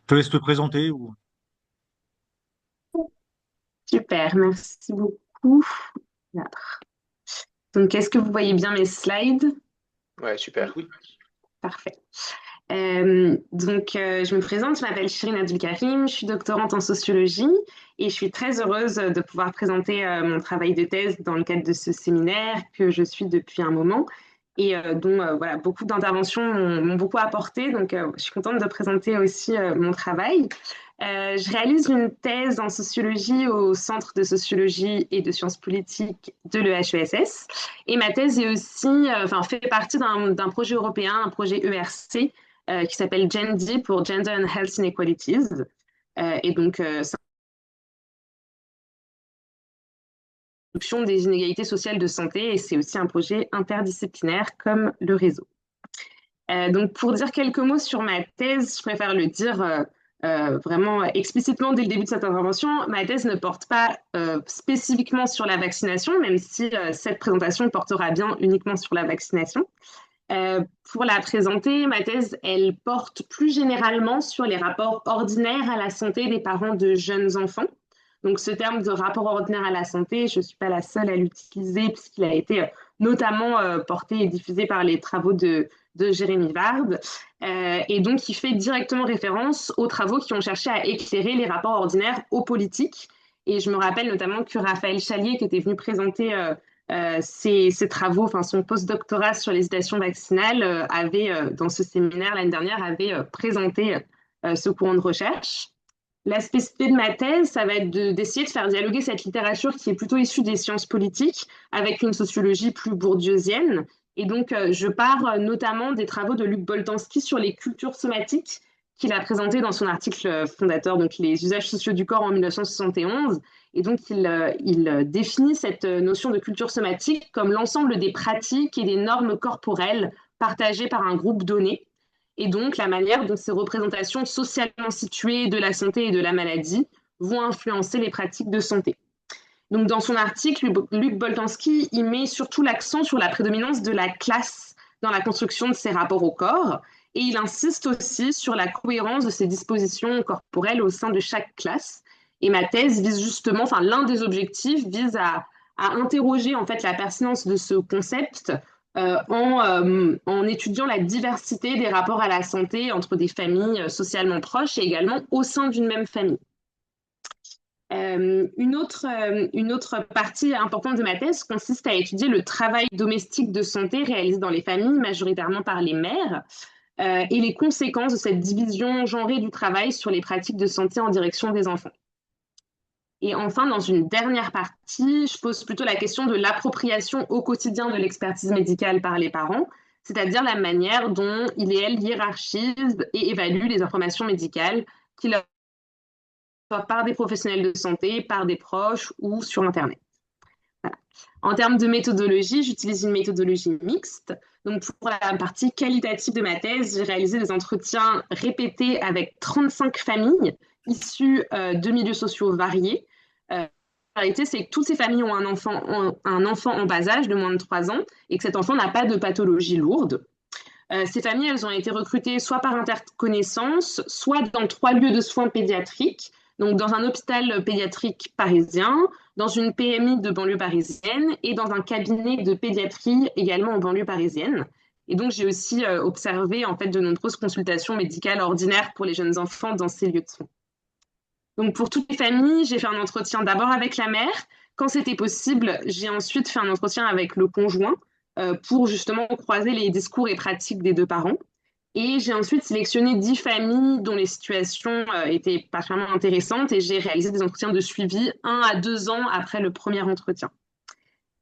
te laisse te présenter ou... Super, merci beaucoup. Voilà. Donc, est-ce que vous voyez bien mes slides? Ouais, super. Oui. Parfait. Je me présente, je m'appelle Shirin Abdulkarim, je suis doctorante en sociologie et je suis très heureuse de pouvoir présenter mon travail de thèse dans le cadre de ce séminaire que je suis depuis un moment et dont voilà, beaucoup d'interventions m'ont beaucoup apporté. Je suis contente de présenter aussi mon travail. Je réalise une thèse en sociologie au Centre de sociologie et de sciences politiques de l'EHESS. Et ma thèse est aussi, fait partie d'un projet européen, un projet ERC, qui s'appelle GENDI pour Gender and Health Inequalities. C'est la réduction des inégalités sociales de santé et c'est aussi un projet interdisciplinaire comme le réseau. Pour dire quelques mots sur ma thèse, je préfère le dire vraiment explicitement dès le début de cette intervention. Ma thèse ne porte pas spécifiquement sur la vaccination, même si cette présentation portera bien uniquement sur la vaccination. Pour la présenter, ma thèse, elle porte plus généralement sur les rapports ordinaires à la santé des parents de jeunes enfants. Donc, ce terme de rapport ordinaire à la santé, je ne suis pas la seule à l'utiliser puisqu'il a été notamment porté et diffusé par les travaux de Jérémy Vard. Et donc, il fait directement référence aux travaux qui ont cherché à éclairer les rapports ordinaires aux politiques. Et je me rappelle notamment que Raphaël Chalier, qui était venu présenter ses travaux, enfin son post-doctorat sur l'hésitation vaccinale, dans ce séminaire l'année dernière, avait présenté ce courant de recherche. La spécificité de ma thèse, ça va être d'essayer de faire dialoguer cette littérature qui est plutôt issue des sciences politiques avec une sociologie plus bourdieusienne. Je pars notamment des travaux de Luc Boltanski sur les cultures somatiques qu'il a présenté dans son article fondateur, donc les usages sociaux du corps en 1971. Il définit cette notion de culture somatique comme l'ensemble des pratiques et des normes corporelles partagées par un groupe donné et donc la manière dont ces représentations socialement situées de la santé et de la maladie vont influencer les pratiques de santé. Donc, dans son article, Luc Boltanski y met surtout l'accent sur la prédominance de la classe dans la construction de ses rapports au corps, et il insiste aussi sur la cohérence de ces dispositions corporelles au sein de chaque classe. Et ma thèse vise justement, enfin, l'un des objectifs vise à interroger en fait la pertinence de ce concept en étudiant la diversité des rapports à la santé entre des familles socialement proches et également au sein d'une même famille. Une autre partie importante de ma thèse consiste à étudier le travail domestique de santé réalisé dans les familles, majoritairement par les mères, et les conséquences de cette division genrée du travail sur les pratiques de santé en direction des enfants. Et enfin, dans une dernière partie, je pose plutôt la question de l'appropriation au quotidien de l'expertise médicale par les parents, c'est-à-dire la manière dont il et elle hiérarchisent et évaluent les informations médicales qui leur soit par des professionnels de santé, par des proches ou sur Internet. Voilà. En termes de méthodologie, j'utilise une méthodologie mixte. Donc, pour la partie qualitative de ma thèse, j'ai réalisé des entretiens répétés avec 35 familles issues de milieux sociaux variés. La réalité, c'est que toutes ces familles ont un enfant en bas âge de moins de 3 ans et que cet enfant n'a pas de pathologie lourde. Ces familles, elles ont été recrutées soit par interconnaissance, soit dans 3 lieux de soins pédiatriques, donc dans un hôpital pédiatrique parisien, dans une PMI de banlieue parisienne et dans un cabinet de pédiatrie également en banlieue parisienne. Et donc, j'ai aussi observé en fait de nombreuses consultations médicales ordinaires pour les jeunes enfants dans ces lieux de soins. Donc, pour toutes les familles, j'ai fait un entretien d'abord avec la mère. Quand c'était possible, j'ai ensuite fait un entretien avec le conjoint pour justement croiser les discours et pratiques des deux parents. Et j'ai ensuite sélectionné 10 familles dont les situations étaient particulièrement intéressantes et j'ai réalisé des entretiens de suivi 1 à 2 ans après le premier entretien.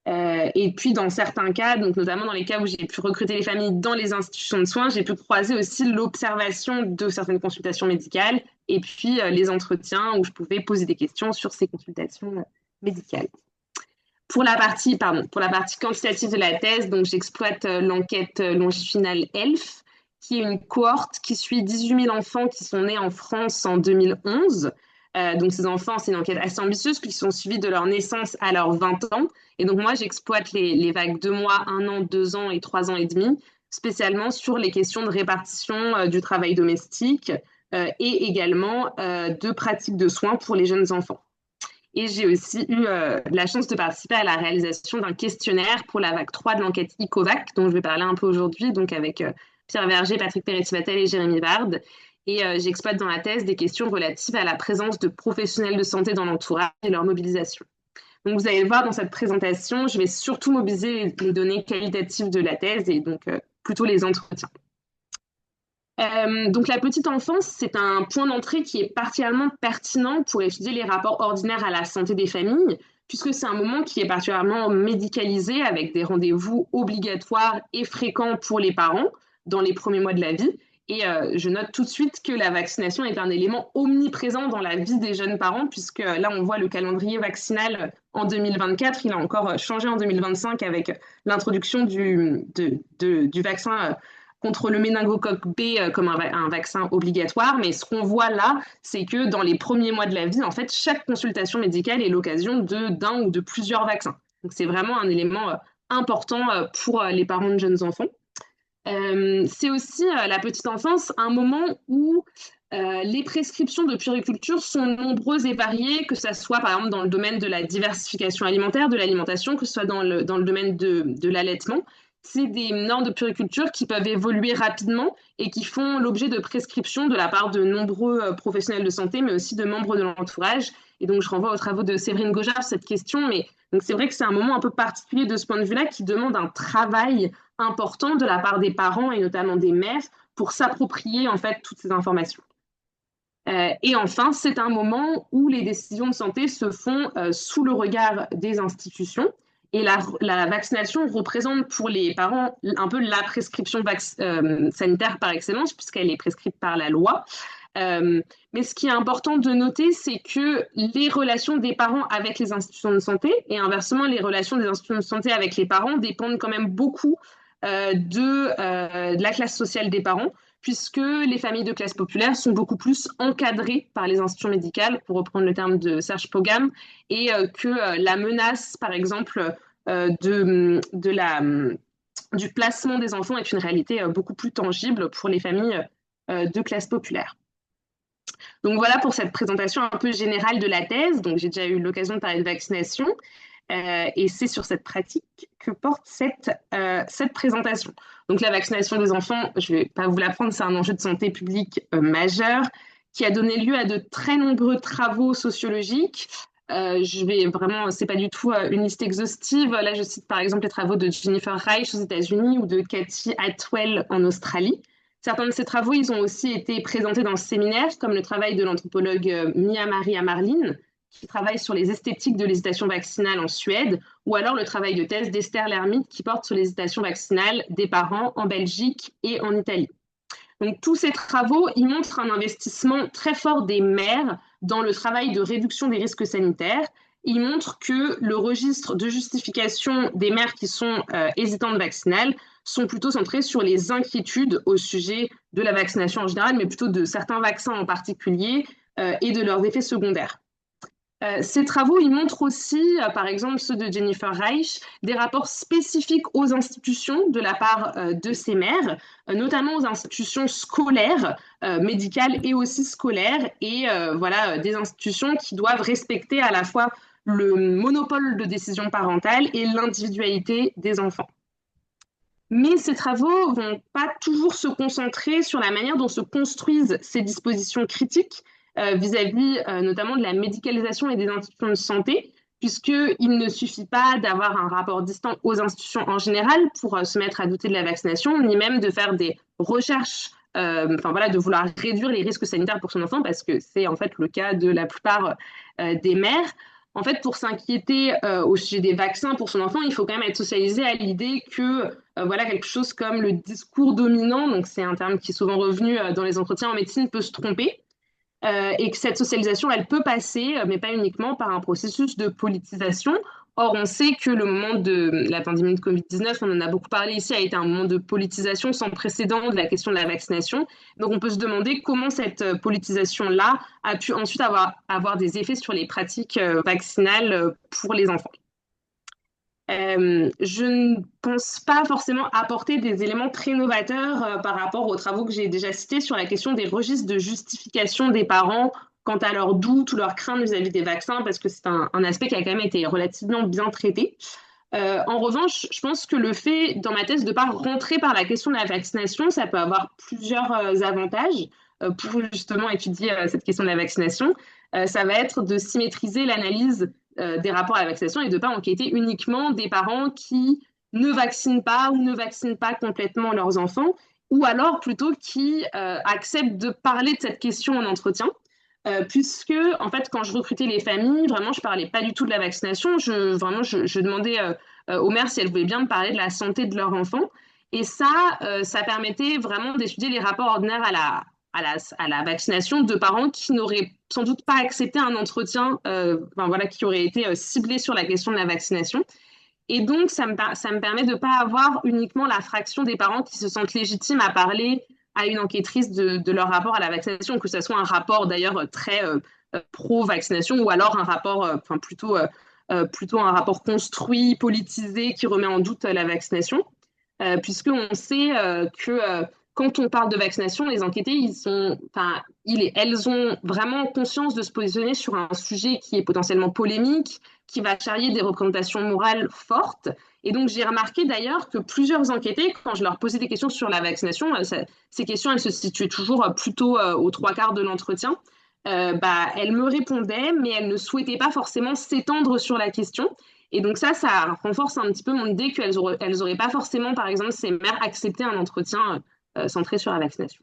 Et puis, dans certains cas, donc notamment dans les cas où j'ai pu recruter les familles dans les institutions de soins, j'ai pu croiser aussi l'observation de certaines consultations médicales et puis les entretiens où je pouvais poser des questions sur ces consultations médicales. Pour la partie quantitative de la thèse, donc j'exploite l'enquête longitudinale ELF, qui est une cohorte qui suit 18 000 enfants qui sont nés en France en 2011. Donc ces enfants, c'est une enquête assez ambitieuse puisqu'ils sont suivis de leur naissance à leurs 20 ans. Et donc moi, j'exploite les vagues 2 mois, 1 an, 2 ans et 3 ans et demi, spécialement sur les questions de répartition du travail domestique, et également de pratiques de soins pour les jeunes enfants. Et j'ai aussi eu la chance de participer à la réalisation d'un questionnaire pour la vague 3 de l'enquête ICOVAC, dont je vais parler un peu aujourd'hui, donc avec Pierre Verger, Patrick Peretti-Vatel et Jérémy Bard. Et j'exploite dans la thèse des questions relatives à la présence de professionnels de santé dans l'entourage et leur mobilisation. Donc vous allez le voir dans cette présentation, je vais surtout mobiliser les données qualitatives de la thèse et donc plutôt les entretiens. Donc la petite enfance, c'est un point d'entrée qui est particulièrement pertinent pour étudier les rapports ordinaires à la santé des familles, puisque c'est un moment qui est particulièrement médicalisé avec des rendez-vous obligatoires et fréquents pour les parents dans les premiers mois de la vie. Et je note tout de suite que la vaccination est un élément omniprésent dans la vie des jeunes parents, puisque là, on voit le calendrier vaccinal en 2024. Il a encore changé en 2025 avec l'introduction du vaccin contre le méningocoque B comme un vaccin obligatoire. Mais ce qu'on voit là, c'est que dans les premiers mois de la vie, en fait, chaque consultation médicale est l'occasion d'un ou de plusieurs vaccins. Donc, c'est vraiment un élément important pour les parents de jeunes enfants. C'est aussi la petite enfance, un moment où les prescriptions de puériculture sont nombreuses et variées, que ce soit par exemple dans le domaine de la diversification alimentaire, de l'alimentation, que ce soit dans le domaine de l'allaitement. C'est des normes de puériculture qui peuvent évoluer rapidement et qui font l'objet de prescriptions de la part de nombreux professionnels de santé, mais aussi de membres de l'entourage. Et donc, je renvoie aux travaux de Séverine Gojard sur cette question. Mais donc, c'est vrai que c'est un moment un peu particulier de ce point de vue-là qui demande un travail important de la part des parents et notamment des mères pour s'approprier en fait toutes ces informations. Et enfin, c'est un moment où les décisions de santé se font sous le regard des institutions. Et la vaccination représente pour les parents un peu la prescription sanitaire par excellence, puisqu'elle est prescrite par la loi. Mais ce qui est important de noter, c'est que les relations des parents avec les institutions de santé et inversement, les relations des institutions de santé avec les parents dépendent quand même beaucoup de la classe sociale des parents, puisque les familles de classe populaire sont beaucoup plus encadrées par les institutions médicales, pour reprendre le terme de Serge Pogam, et que la menace, par exemple, du placement des enfants est une réalité beaucoup plus tangible pour les familles de classe populaire. Donc voilà pour cette présentation un peu générale de la thèse. Donc j'ai déjà eu l'occasion de parler de vaccination. Et c'est sur cette pratique que porte cette présentation. Donc la vaccination des enfants, je ne vais pas vous l'apprendre, c'est un enjeu de santé publique majeur qui a donné lieu à de très nombreux travaux sociologiques. Je vais vraiment, c'est pas du tout une liste exhaustive. Là, je cite par exemple les travaux de Jennifer Reich aux États-Unis ou de Cathy Atwell en Australie. Certains de ces travaux, ils ont aussi été présentés dans le séminaire, comme le travail de l'anthropologue Mia-Maria Marlin, qui travaille sur les esthétiques de l'hésitation vaccinale en Suède, ou alors le travail de thèse d'Esther Lermite qui porte sur l'hésitation vaccinale des parents en Belgique et en Italie. Donc tous ces travaux, ils montrent un investissement très fort des mères dans le travail de réduction des risques sanitaires. Ils montrent que le registre de justification des mères qui sont hésitantes vaccinales sont plutôt centrés sur les inquiétudes au sujet de la vaccination en général, mais plutôt de certains vaccins en particulier et de leurs effets secondaires. Ces travaux, ils montrent aussi, par exemple ceux de Jennifer Reich, des rapports spécifiques aux institutions de la part de ces mères, notamment aux institutions scolaires, médicales et aussi scolaires, et voilà, des institutions qui doivent respecter à la fois le monopole de décision parentale et l'individualité des enfants. Mais ces travaux ne vont pas toujours se concentrer sur la manière dont se construisent ces dispositions critiques vis-à-vis notamment de la médicalisation et des institutions de santé, puisqu'il ne suffit pas d'avoir un rapport distant aux institutions en général pour se mettre à douter de la vaccination, ni même de faire des recherches, voilà, de vouloir réduire les risques sanitaires pour son enfant, parce que c'est en fait le cas de la plupart des mères. En fait, pour s'inquiéter au sujet des vaccins pour son enfant, il faut quand même être socialisé à l'idée que voilà, quelque chose comme le discours dominant, donc c'est un terme qui est souvent revenu dans les entretiens en médecine, peut se tromper. Et que cette socialisation, elle peut passer, mais pas uniquement par un processus de politisation. Or, on sait que le moment de la pandémie de Covid-19, on en a beaucoup parlé ici, a été un moment de politisation sans précédent de la question de la vaccination. Donc, on peut se demander comment cette politisation-là a pu ensuite avoir des effets sur les pratiques vaccinales pour les enfants. Je ne pense pas forcément apporter des éléments très novateurs par rapport aux travaux que j'ai déjà cités sur la question des registres de justification des parents quant à leurs doutes ou leurs craintes vis-à-vis des vaccins, parce que c'est un aspect qui a quand même été relativement bien traité. En revanche, je pense que le fait, dans ma thèse, de ne pas rentrer par la question de la vaccination, ça peut avoir plusieurs avantages pour justement étudier cette question de la vaccination. Ça va être de symétriser l'analyse des rapports à la vaccination et de ne pas enquêter uniquement des parents qui ne vaccinent pas ou ne vaccinent pas complètement leurs enfants, ou alors plutôt qui acceptent de parler de cette question en entretien. Puisque, en fait, quand je recrutais les familles, vraiment, je parlais pas du tout de la vaccination. Je demandais aux mères si elles voulaient bien me parler de la santé de leur enfant. Et ça permettait vraiment d'étudier les rapports ordinaires à la vaccination de parents qui n'auraient sans doute pas accepté un entretien, enfin, voilà, qui aurait été ciblé sur la question de la vaccination. Et donc, ça me permet de ne pas avoir uniquement la fraction des parents qui se sentent légitimes à parler à une enquêtrice de leur rapport à la vaccination, que ce soit un rapport d'ailleurs très pro-vaccination ou alors un rapport, enfin plutôt un rapport construit, politisé, qui remet en doute la vaccination, puisqu'on sait que quand on parle de vaccination, les enquêtés, elles ont vraiment conscience de se positionner sur un sujet qui est potentiellement polémique, qui va charrier des représentations morales fortes. Et donc, j'ai remarqué d'ailleurs que plusieurs enquêtés, quand je leur posais des questions sur la vaccination, ces questions, elles se situaient toujours plutôt aux trois quarts de l'entretien. Elles me répondaient, mais elles ne souhaitaient pas forcément s'étendre sur la question. Et donc ça renforce un petit peu mon idée elles auraient pas forcément, par exemple, ces mères accepté un entretien centré sur la vaccination.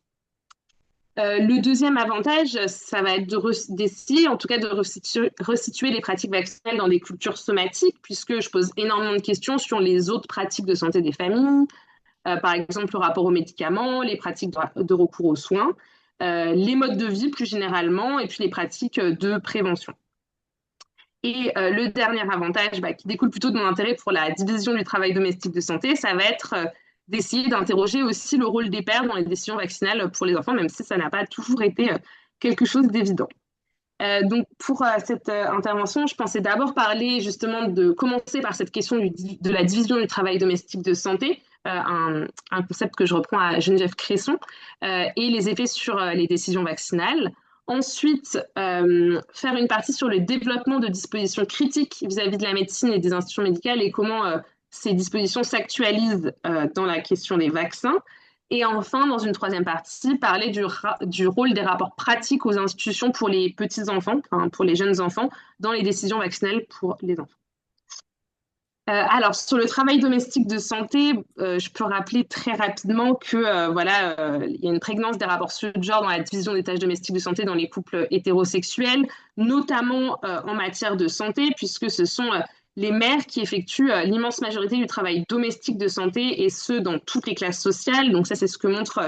Le deuxième avantage, ça va être d'essayer, en tout cas, de resituer les pratiques vaccinales dans des cultures somatiques, puisque je pose énormément de questions sur les autres pratiques de santé des familles, par exemple le rapport aux médicaments, les pratiques de recours aux soins, les modes de vie plus généralement, et puis les pratiques de prévention. Et le dernier avantage, qui découle plutôt de mon intérêt pour la division du travail domestique de santé, ça va être d'essayer d'interroger aussi le rôle des pères dans les décisions vaccinales pour les enfants, même si ça n'a pas toujours été quelque chose d'évident. Donc pour cette intervention, je pensais d'abord parler justement de commencer par cette question de la division du travail domestique de santé, un concept que je reprends à Geneviève Cresson, et les effets sur les décisions vaccinales. Ensuite, faire une partie sur le développement de dispositions critiques vis-à-vis de la médecine et des institutions médicales et comment ces dispositions s'actualisent dans la question des vaccins. Et enfin, dans une troisième partie, parler du rôle des rapports pratiques aux institutions pour les petits-enfants, enfin, pour les jeunes enfants, dans les décisions vaccinales pour les enfants. Alors, sur le travail domestique de santé, je peux rappeler très rapidement que il y a une prégnance des rapports sur le genre dans la division des tâches domestiques de santé dans les couples hétérosexuels, notamment en matière de santé, puisque ce sont les mères qui effectuent l'immense majorité du travail domestique de santé, et ce, dans toutes les classes sociales. Donc ça, c'est ce que montrent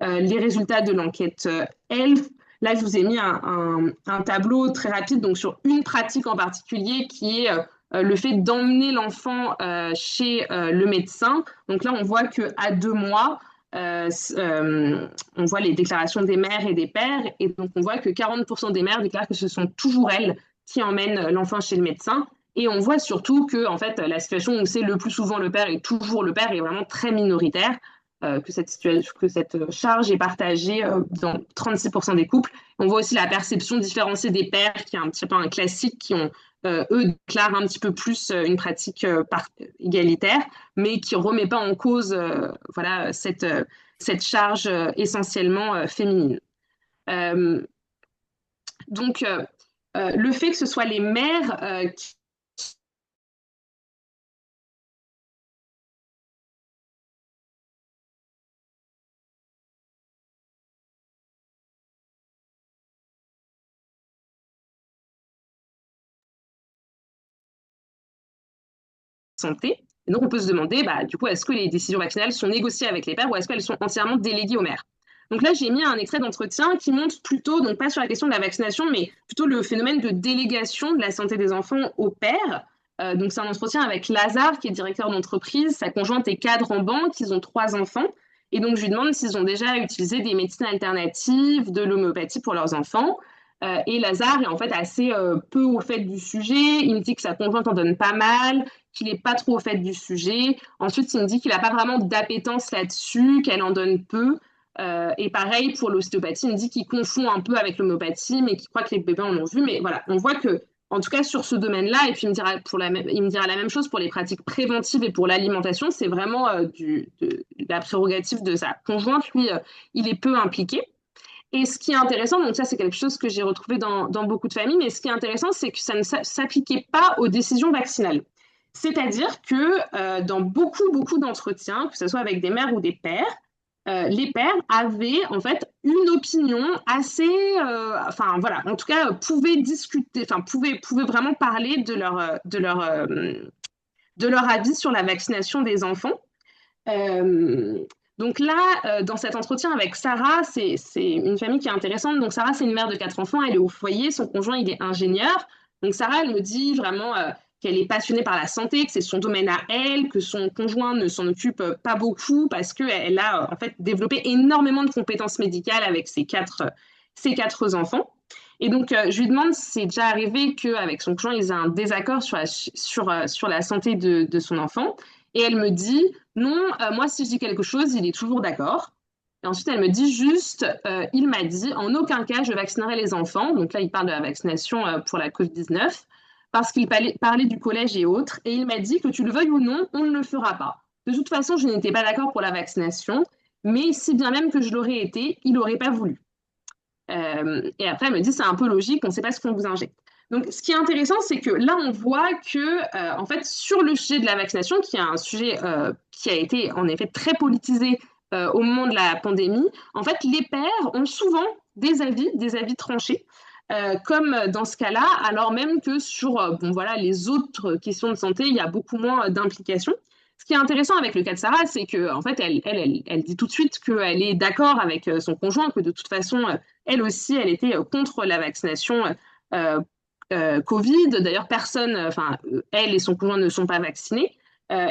les résultats de l'enquête ELF. Là, je vous ai mis un tableau très rapide donc, sur une pratique en particulier qui est le fait d'emmener l'enfant chez le médecin. Donc là, on voit qu'à 2 mois, on voit les déclarations des mères et des pères. Et donc, on voit que 40% des mères déclarent que ce sont toujours elles qui emmènent l'enfant chez le médecin. Et on voit surtout que en fait, la situation où c'est le plus souvent le père et toujours le père est vraiment très minoritaire, que cette charge est partagée dans 36% des couples. On voit aussi la perception différenciée des pères, qui est un petit peu un classique, qui ont eux déclarent un petit peu plus une pratique égalitaire, mais qui ne remet pas en cause cette charge essentiellement féminine. Euh, le fait que ce soit les mères qui santé. Et donc, on peut se demander, du coup, est-ce que les décisions vaccinales sont négociées avec les pères ou est-ce qu'elles sont entièrement déléguées aux mères? Donc là, j'ai mis un extrait d'entretien qui montre plutôt, donc pas sur la question de la vaccination, mais plutôt le phénomène de délégation de la santé des enfants aux pères. Donc c'est un entretien avec Lazare, qui est directeur d'entreprise, sa conjointe est cadre en banque, ils ont 3 enfants. Et donc je lui demande s'ils ont déjà utilisé des médecines alternatives, de l'homéopathie pour leurs enfants. Et Lazare est en fait assez peu au fait du sujet. Il me dit que sa conjointe en donne pas mal, qu'il n'est pas trop au fait du sujet. Ensuite, il me dit qu'il n'a pas vraiment d'appétence là-dessus, qu'elle en donne peu. Et pareil pour l'ostéopathie, il me dit qu'il confond un peu avec l'homéopathie, mais qu'il croit que les bébés en ont vu. Mais voilà, on voit que, en tout cas sur ce domaine-là, et puis il me dira la même chose pour les pratiques préventives et pour l'alimentation, c'est vraiment la prérogative de sa conjointe. Lui, il est peu impliqué. Et ce qui est intéressant, donc ça c'est quelque chose que j'ai retrouvé dans beaucoup de familles, mais ce qui est intéressant, c'est que ça ne s'appliquait pas aux décisions vaccinales. C'est-à-dire que dans beaucoup d'entretiens, que ce soit avec des mères ou des pères, les pères avaient en fait une opinion assez, enfin voilà, en tout cas pouvaient discuter, enfin pouvaient vraiment parler de leur avis sur la vaccination des enfants. Euh, donc là, dans cet entretien avec Sarah, c'est une famille qui est intéressante. Donc Sarah, c'est une mère de 4 enfants, elle est au foyer, son conjoint, il est ingénieur. Donc Sarah, elle me dit vraiment qu'elle est passionnée par la santé, que c'est son domaine à elle, que son conjoint ne s'en occupe pas beaucoup parce qu'elle a en fait développé énormément de compétences médicales avec ses quatre enfants. Et donc, je lui demande si c'est déjà arrivé qu'avec son conjoint, ils aient un désaccord sur la santé de son enfant. Et elle me dit, non, moi, si je dis quelque chose, il est toujours d'accord. Et ensuite, elle me dit juste, il m'a dit, en aucun cas, je vaccinerai les enfants. Donc là, il parle de la vaccination pour la Covid-19, parce qu'il parlait du collège et autres. Et il m'a dit que tu le veuilles ou non, on ne le fera pas. De toute façon, je n'étais pas d'accord pour la vaccination, mais si bien même que je l'aurais été, il n'aurait pas voulu. Et après, elle me dit, c'est un peu logique, on ne sait pas ce qu'on vous injecte. Donc, ce qui est intéressant, c'est que là, on voit que, en fait, sur le sujet de la vaccination, qui est un sujet qui a été, en effet, très politisé au moment de la pandémie, en fait, les pères ont souvent des avis tranchés, comme dans ce cas-là, alors même que sur, bon, voilà, les autres questions de santé, il y a beaucoup moins d'implications. Ce qui est intéressant avec le cas de Sarah, c'est que en fait, elle dit tout de suite qu'elle est d'accord avec son conjoint, que de toute façon, elle aussi, elle était contre la vaccination Covid. D'ailleurs, personne, enfin, elle et son conjoint ne sont pas vaccinés.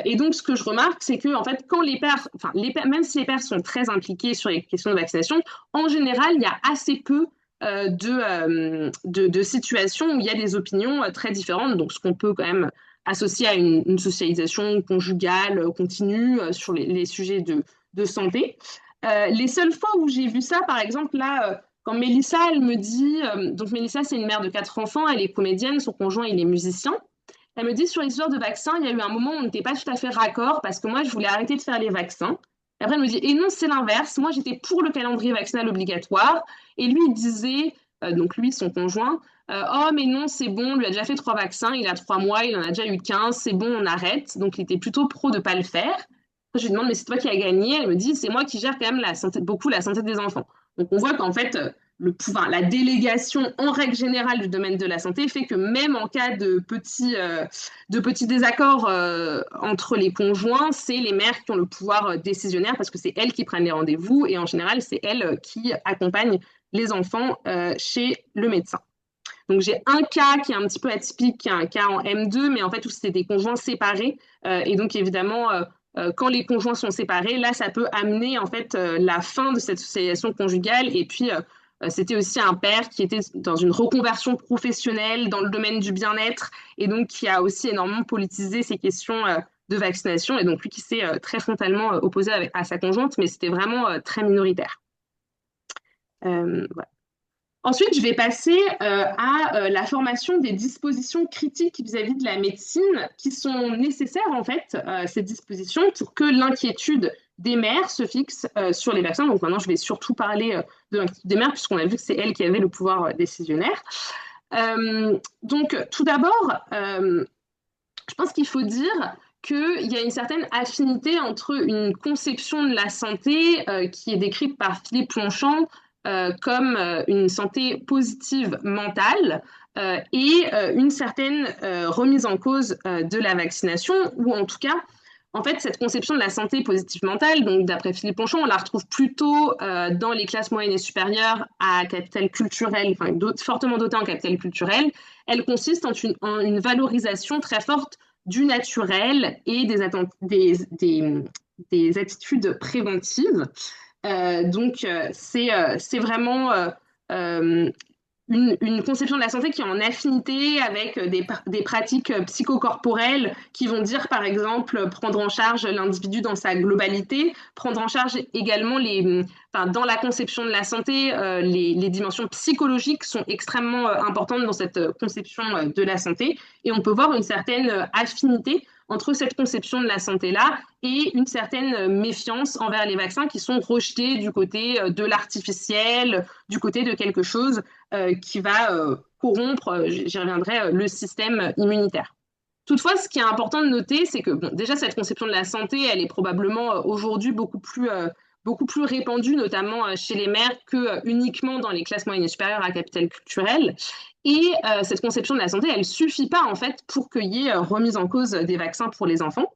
Et donc, ce que je remarque, c'est que, en fait, quand même si les pères sont très impliqués sur les questions de vaccination, en général, il y a assez peu de situations où il y a des opinions très différentes. Donc, ce qu'on peut quand même associer à une socialisation conjugale continue sur les sujets de santé. Les seules fois où j'ai vu ça, par exemple, là, quand Mélissa, elle me dit, donc Mélissa, c'est une mère de 4 enfants, elle est comédienne, son conjoint, il est musicien. Elle me dit, sur l'histoire de vaccins, il y a eu un moment où on n'était pas tout à fait raccord parce que moi, je voulais arrêter de faire les vaccins. Et après, elle me dit, et non, c'est l'inverse. Moi, j'étais pour le calendrier vaccinal obligatoire. Et lui, il disait, donc lui, son conjoint, oh, mais non, c'est bon, lui a déjà fait 3 vaccins, il a 3 mois, il en a déjà eu 15, c'est bon, on arrête. Donc, il était plutôt pro de ne pas le faire. Je lui demande, mais c'est toi qui as gagné. Elle me dit, c'est moi qui gère quand même beaucoup la santé des enfants. Donc, on voit qu'en fait, le pouvoir, la délégation en règle générale du domaine de la santé fait que même en cas de petits désaccords entre les conjoints, c'est les mères qui ont le pouvoir décisionnaire parce que c'est elles qui prennent les rendez-vous et en général, c'est elles qui accompagnent les enfants chez le médecin. Donc j'ai un cas qui est un petit peu atypique, qui est un cas en M2, mais en fait où c'était des conjoints séparés. Et donc évidemment, quand les conjoints sont séparés, là ça peut amener en fait la fin de cette socialisation conjugale. Et puis c'était aussi un père qui était dans une reconversion professionnelle dans le domaine du bien-être et donc qui a aussi énormément politisé ces questions de vaccination. Et donc lui qui s'est très frontalement opposé à sa conjointe, mais c'était vraiment très minoritaire. Voilà. Ensuite, je vais passer à la formation des dispositions critiques vis-à-vis de la médecine qui sont nécessaires, en fait, ces dispositions, pour que l'inquiétude des mères se fixe sur les vaccins. Donc maintenant, je vais surtout parler de l'inquiétude des mères, puisqu'on a vu que c'est elles qui avaient le pouvoir décisionnaire. Donc, tout d'abord, je pense qu'il faut dire qu'il y a une certaine affinité entre une conception de la santé qui est décrite par Philippe Longchamp comme une santé positive mentale et une certaine remise en cause de la vaccination, ou en tout cas, en fait, cette conception de la santé positive mentale, donc d'après Philippe Longchamp, on la retrouve plutôt dans les classes moyennes et supérieures à capital culturel, enfin fortement dotées en capital culturel. Elle consiste en une valorisation très forte du naturel et des attitudes préventives. Donc, c'est vraiment une conception de la santé qui est en affinité avec des pratiques psychocorporelles qui vont dire, par exemple, prendre en charge l'individu dans sa globalité, prendre en charge également enfin, dans la conception de la santé, les dimensions psychologiques sont extrêmement importantes dans cette conception de la santé. Et on peut voir une certaine affinité entre cette conception de la santé-là et une certaine méfiance envers les vaccins qui sont rejetés du côté de l'artificiel, du côté de quelque chose qui va corrompre, j'y reviendrai, le système immunitaire. Toutefois, ce qui est important de noter, c'est que bon, déjà cette conception de la santé, elle est probablement aujourd'hui beaucoup plus répandue, notamment chez les mères, que uniquement dans les classes moyennes et supérieures à capital culturel. Et cette conception de la santé, elle ne suffit pas en fait pour qu'il y ait remise en cause des vaccins pour les enfants.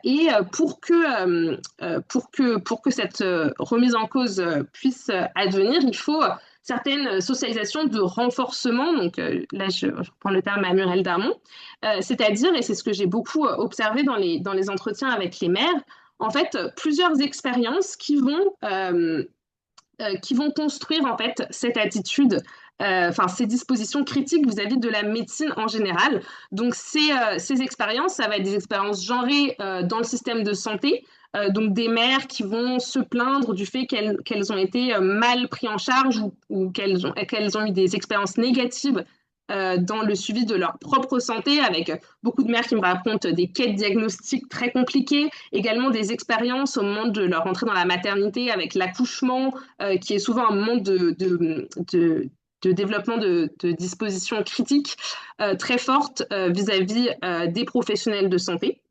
Et pour que cette remise en cause puisse advenir, il faut certaines socialisations de renforcement. Donc là, je reprends le terme à Muriel Darmon, c'est-à-dire, et c'est ce que j'ai beaucoup observé dans les entretiens avec les mères, en fait, plusieurs expériences qui vont construire en fait cette attitude, enfin ces dispositions critiques vis-à-vis de la médecine en général. Donc ces expériences, ça va être des expériences genrées dans le système de santé. Donc des mères qui vont se plaindre du fait qu'elles ont été mal prises en charge ou qu'elles ont eu des expériences négatives dans le suivi de leur propre santé, avec beaucoup de mères qui me racontent des quêtes diagnostiques très compliquées, également des expériences au moment de leur entrée dans la maternité avec l'accouchement, qui est souvent un moment de développement de dispositions critiques très fortes vis-à-vis des professionnels de santé.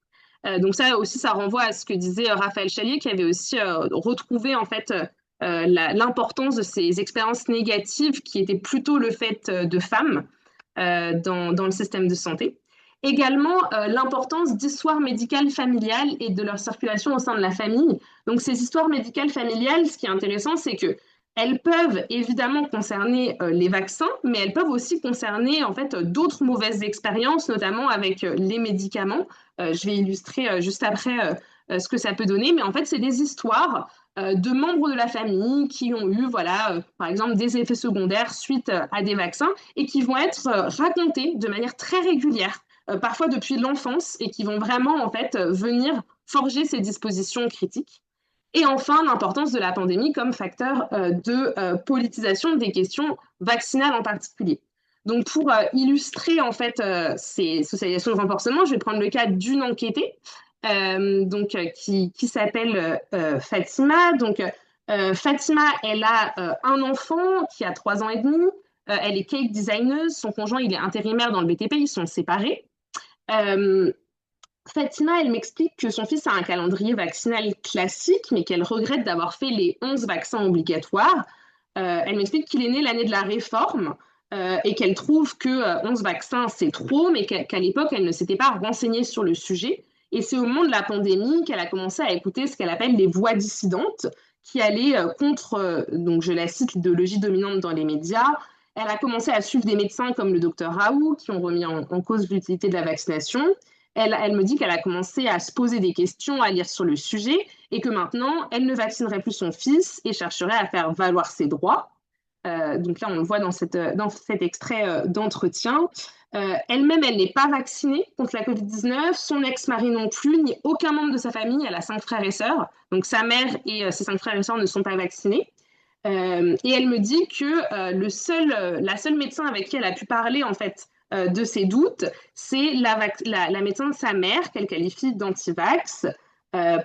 Donc ça aussi, ça renvoie à ce que disait Raphaël Chalier, qui avait aussi retrouvé en fait l'importance de ces expériences négatives qui étaient plutôt le fait de femmes dans le système de santé. Également, l'importance d'histoires médicales familiales et de leur circulation au sein de la famille. Donc, ces histoires médicales familiales, ce qui est intéressant, c'est que elles peuvent évidemment concerner les vaccins, mais elles peuvent aussi concerner en fait d'autres mauvaises expériences, notamment avec les médicaments. Je vais illustrer juste après ce que ça peut donner, mais en fait, c'est des histoires de membres de la famille qui ont eu, voilà, par exemple, des effets secondaires suite à des vaccins et qui vont être racontés de manière très régulière, parfois depuis l'enfance, et qui vont vraiment, en fait, venir forger ces dispositions critiques. Et enfin, l'importance de la pandémie comme facteur de politisation des questions vaccinales en particulier. Donc, pour illustrer en fait ces socialisations de renforcement, je vais prendre le cas d'une enquêtée qui s'appelle Fatima. Donc, Fatima, elle a un enfant qui a 3 ans et demi. Elle est cake designer. Son conjoint, il est intérimaire dans le BTP. Ils sont séparés. Euh, Fatima, elle m'explique que son fils a un calendrier vaccinal classique, mais qu'elle regrette d'avoir fait les 11 vaccins obligatoires. Elle m'explique qu'il est né l'année de la réforme et qu'elle trouve que 11 vaccins, c'est trop, mais qu'à l'époque, elle ne s'était pas renseignée sur le sujet. Et c'est au moment de la pandémie qu'elle a commencé à écouter ce qu'elle appelle les voix dissidentes, qui allaient contre, donc je la cite, l'idéologie dominante dans les médias. Elle a commencé à suivre des médecins comme le docteur Raoult, qui ont remis en cause l'utilité de la vaccination. Elle me dit qu'elle a commencé à se poser des questions, à lire sur le sujet, et que maintenant, elle ne vaccinerait plus son fils et chercherait à faire valoir ses droits. Donc là, on le voit dans cet extrait d'entretien. Elle-même, elle n'est pas vaccinée contre la Covid-19, son ex-mari non plus, ni aucun membre de sa famille. Elle a 5 frères et sœurs. Donc sa mère et ses 5 frères et sœurs ne sont pas vaccinés. Et elle me dit que la seule médecin avec qui elle a pu parler en fait de ses doutes, c'est la médecin de sa mère qu'elle qualifie d'anti-vax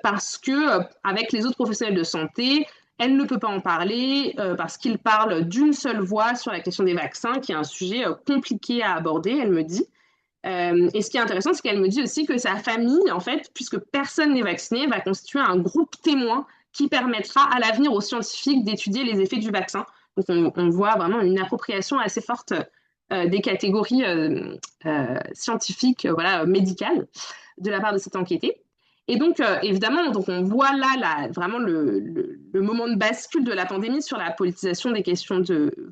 parce que avec les autres professionnels de santé, elle ne peut pas en parler parce qu'ils parlent d'une seule voix sur la question des vaccins, qui est un sujet compliqué à aborder, elle me dit. Et ce qui est intéressant, c'est qu'elle me dit aussi que sa famille, en fait, puisque personne n'est vacciné, va constituer un groupe témoin qui permettra à l'avenir aux scientifiques d'étudier les effets du vaccin. Donc on voit vraiment une appropriation assez forte des catégories scientifiques, voilà, médicales, de la part de cette enquêtée. Et donc, évidemment, donc on voit là vraiment le moment de bascule de la pandémie sur la politisation des questions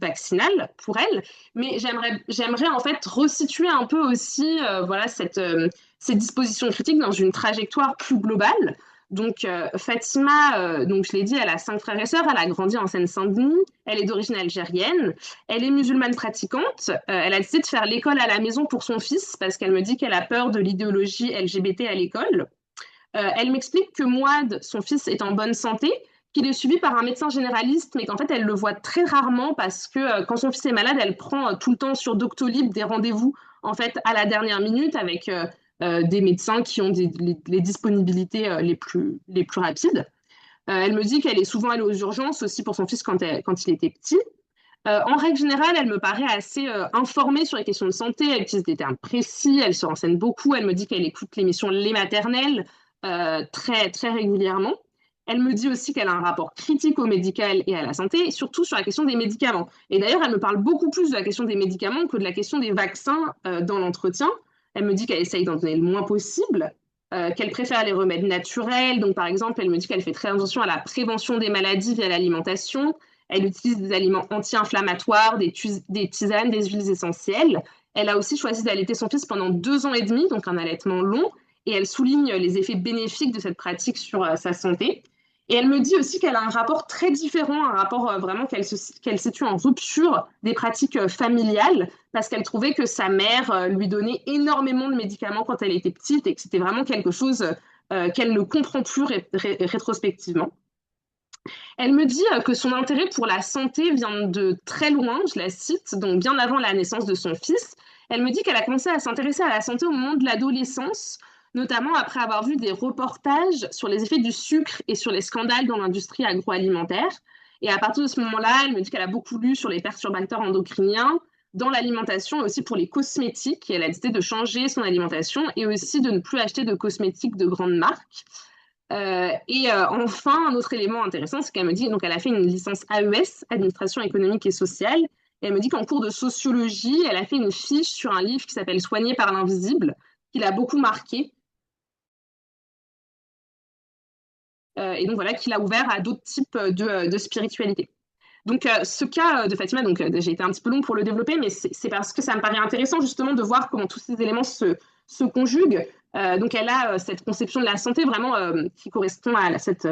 vaccinales pour elle. Mais j'aimerais en fait resituer un peu aussi voilà, ces dispositions critiques dans une trajectoire plus globale. Donc, Fatima, donc je l'ai dit, elle a 5 frères et sœurs, elle a grandi en Seine-Saint-Denis, elle est d'origine algérienne, elle est musulmane pratiquante, elle a décidé de faire l'école à la maison pour son fils parce qu'elle me dit qu'elle a peur de l'idéologie LGBT à l'école. Elle m'explique que Mouad, son fils, est en bonne santé, qu'il est suivi par un médecin généraliste, mais qu'en fait, elle le voit très rarement parce que quand son fils est malade, elle prend tout le temps sur Doctolib des rendez-vous en fait à la dernière minute avec des médecins qui ont les disponibilités les plus rapides. Elle me dit qu'elle est souvent allée aux urgences aussi pour son fils quand il était petit. En règle générale, elle me paraît assez informée sur les questions de santé. Elle utilise des termes précis, elle se renseigne beaucoup. Elle me dit qu'elle écoute l'émission Les Maternelles très, très régulièrement. Elle me dit aussi qu'elle a un rapport critique au médical et à la santé, surtout sur la question des médicaments. Et d'ailleurs, elle me parle beaucoup plus de la question des médicaments que de la question des vaccins dans l'entretien. Elle me dit qu'elle essaye d'en donner le moins possible, qu'elle préfère les remèdes naturels. Donc, par exemple, elle me dit qu'elle fait très attention à la prévention des maladies via l'alimentation. Elle utilise des aliments anti-inflammatoires, des tisanes, des huiles essentielles. Elle a aussi choisi d'allaiter son fils pendant 2 ans et demi, donc un allaitement long, et elle souligne les effets bénéfiques de cette pratique sur sa santé. Et elle me dit aussi qu'elle a un rapport très différent, un rapport vraiment qu'elle situe en rupture des pratiques familiales, parce qu'elle trouvait que sa mère lui donnait énormément de médicaments quand elle était petite et que c'était vraiment quelque chose qu'elle ne comprend plus rétrospectivement. Elle me dit que son intérêt pour la santé vient de très loin, je la cite, donc bien avant la naissance de son fils. Elle me dit qu'elle a commencé à s'intéresser à la santé au moment de l'adolescence, notamment après avoir vu des reportages sur les effets du sucre et sur les scandales dans l'industrie agroalimentaire. Et à partir de ce moment-là, elle me dit qu'elle a beaucoup lu sur les perturbateurs endocriniens dans l'alimentation et aussi pour les cosmétiques. Et elle a décidé de changer son alimentation et aussi de ne plus acheter de cosmétiques de grandes marques. Enfin, un autre élément intéressant, c'est qu'elle me dit, donc elle a fait une licence AES, Administration économique et sociale, et elle me dit qu'en cours de sociologie, elle a fait une fiche sur un livre qui s'appelle Soigné par l'invisible, qui l'a beaucoup marqué, et donc voilà, qui l'a ouvert à d'autres types de spiritualité. Donc, ce cas de Fatima, donc j'ai été un petit peu long pour le développer, mais c'est parce que ça me paraît intéressant justement de voir comment tous ces éléments se conjuguent. Donc, elle a cette conception de la santé vraiment qui correspond à cette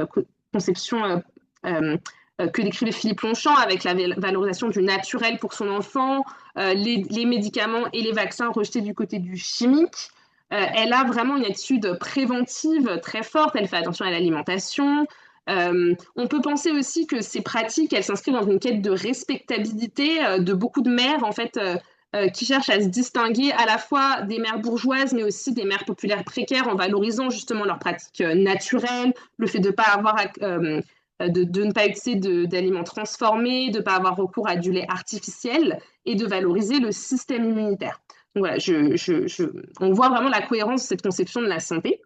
conception que décrivait Philippe Longchamp avec la valorisation du naturel pour son enfant, les médicaments et les vaccins rejetés du côté du chimique. Elle a vraiment une attitude préventive très forte. Elle fait attention à l'alimentation. On peut penser aussi que ces pratiques, elles s'inscrivent dans une quête de respectabilité de beaucoup de mères, en fait, qui cherchent à se distinguer à la fois des mères bourgeoises, mais aussi des mères populaires précaires en valorisant justement leurs pratiques naturelles, le fait de pas avoir, de ne pas utiliser d'aliments transformés, de ne pas avoir recours à du lait artificiel et de valoriser le système immunitaire. Donc voilà, on voit vraiment la cohérence de cette conception de la santé.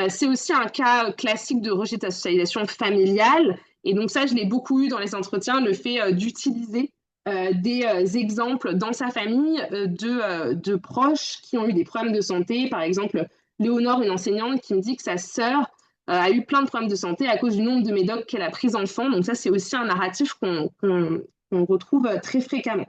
C'est aussi un cas classique de rejet de la socialisation familiale. Et donc ça, je l'ai beaucoup eu dans les entretiens, le fait d'utiliser des exemples dans sa famille de proches qui ont eu des problèmes de santé. Par exemple, Léonore, une enseignante, qui me dit que sa sœur a eu plein de problèmes de santé à cause du nombre de médocs qu'elle a pris enfant. Donc ça, c'est aussi un narratif qu'on retrouve très fréquemment.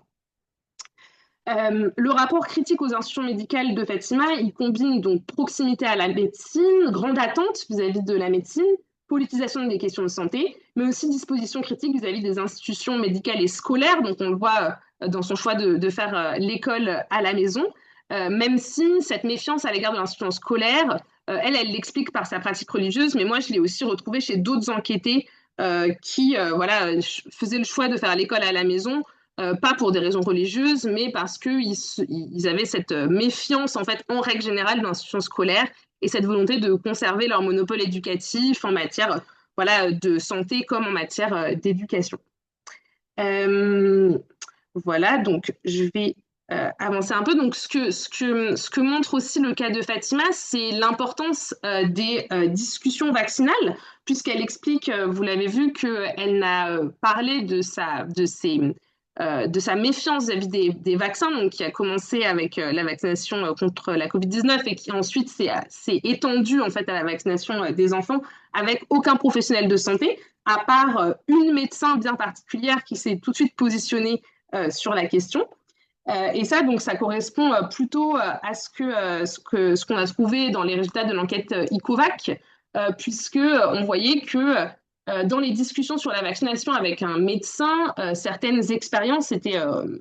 Le rapport critique aux institutions médicales de Fatima, il combine donc proximité à la médecine, grande attente vis-à-vis de la médecine, politisation des questions de santé, mais aussi disposition critique vis-à-vis des institutions médicales et scolaires. Donc on le voit dans son choix de faire l'école à la maison, même si cette méfiance à l'égard de l'institution scolaire, elle l'explique par sa pratique religieuse, mais moi je l'ai aussi retrouvée chez d'autres enquêtés qui voilà, faisaient le choix de faire l'école à la maison pas pour des raisons religieuses, mais parce qu'ils avaient cette méfiance, en fait, en règle générale, de l'institution scolaire et cette volonté de conserver leur monopole éducatif en matière voilà, de santé comme en matière d'éducation. Euh, voilà, donc je vais avancer un peu. Donc, ce que montre aussi le cas de Fatima, c'est l'importance des discussions vaccinales, puisqu'elle explique, vous l'avez vu, qu'elle n'a parlé de sa méfiance vis-à-vis des vaccins, donc qui a commencé avec la vaccination contre la Covid-19 et qui ensuite s'est étendue en fait à la vaccination des enfants avec aucun professionnel de santé, à part une médecin bien particulière qui s'est tout de suite positionnée sur la question. Et ça, donc, ça correspond plutôt à ce qu'on a trouvé dans les résultats de l'enquête ICOVAC, puisque on voyait que dans les discussions sur la vaccination avec un médecin, certaines expériences étaient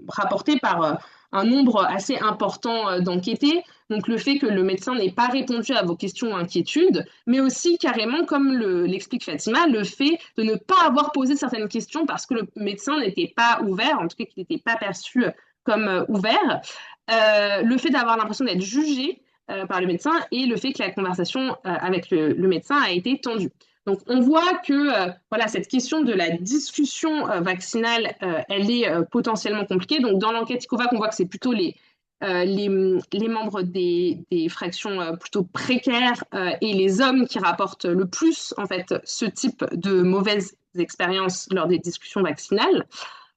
rapportées par un nombre assez important d'enquêtés. Donc le fait que le médecin n'ait pas répondu à vos questions ou inquiétudes, mais aussi carrément, comme l'explique Fatima, le fait de ne pas avoir posé certaines questions parce que le médecin n'était pas ouvert, en tout cas qu'il n'était pas perçu comme ouvert. Le fait d'avoir l'impression d'être jugé par le médecin et le fait que la conversation avec le médecin a été tendue. Donc, on voit que voilà, cette question de la discussion vaccinale, elle est potentiellement compliquée. Donc, dans l'enquête ICOVAC, on voit que c'est plutôt les membres des fractions plutôt précaires et les hommes qui rapportent le plus, en fait, ce type de mauvaises expériences lors des discussions vaccinales.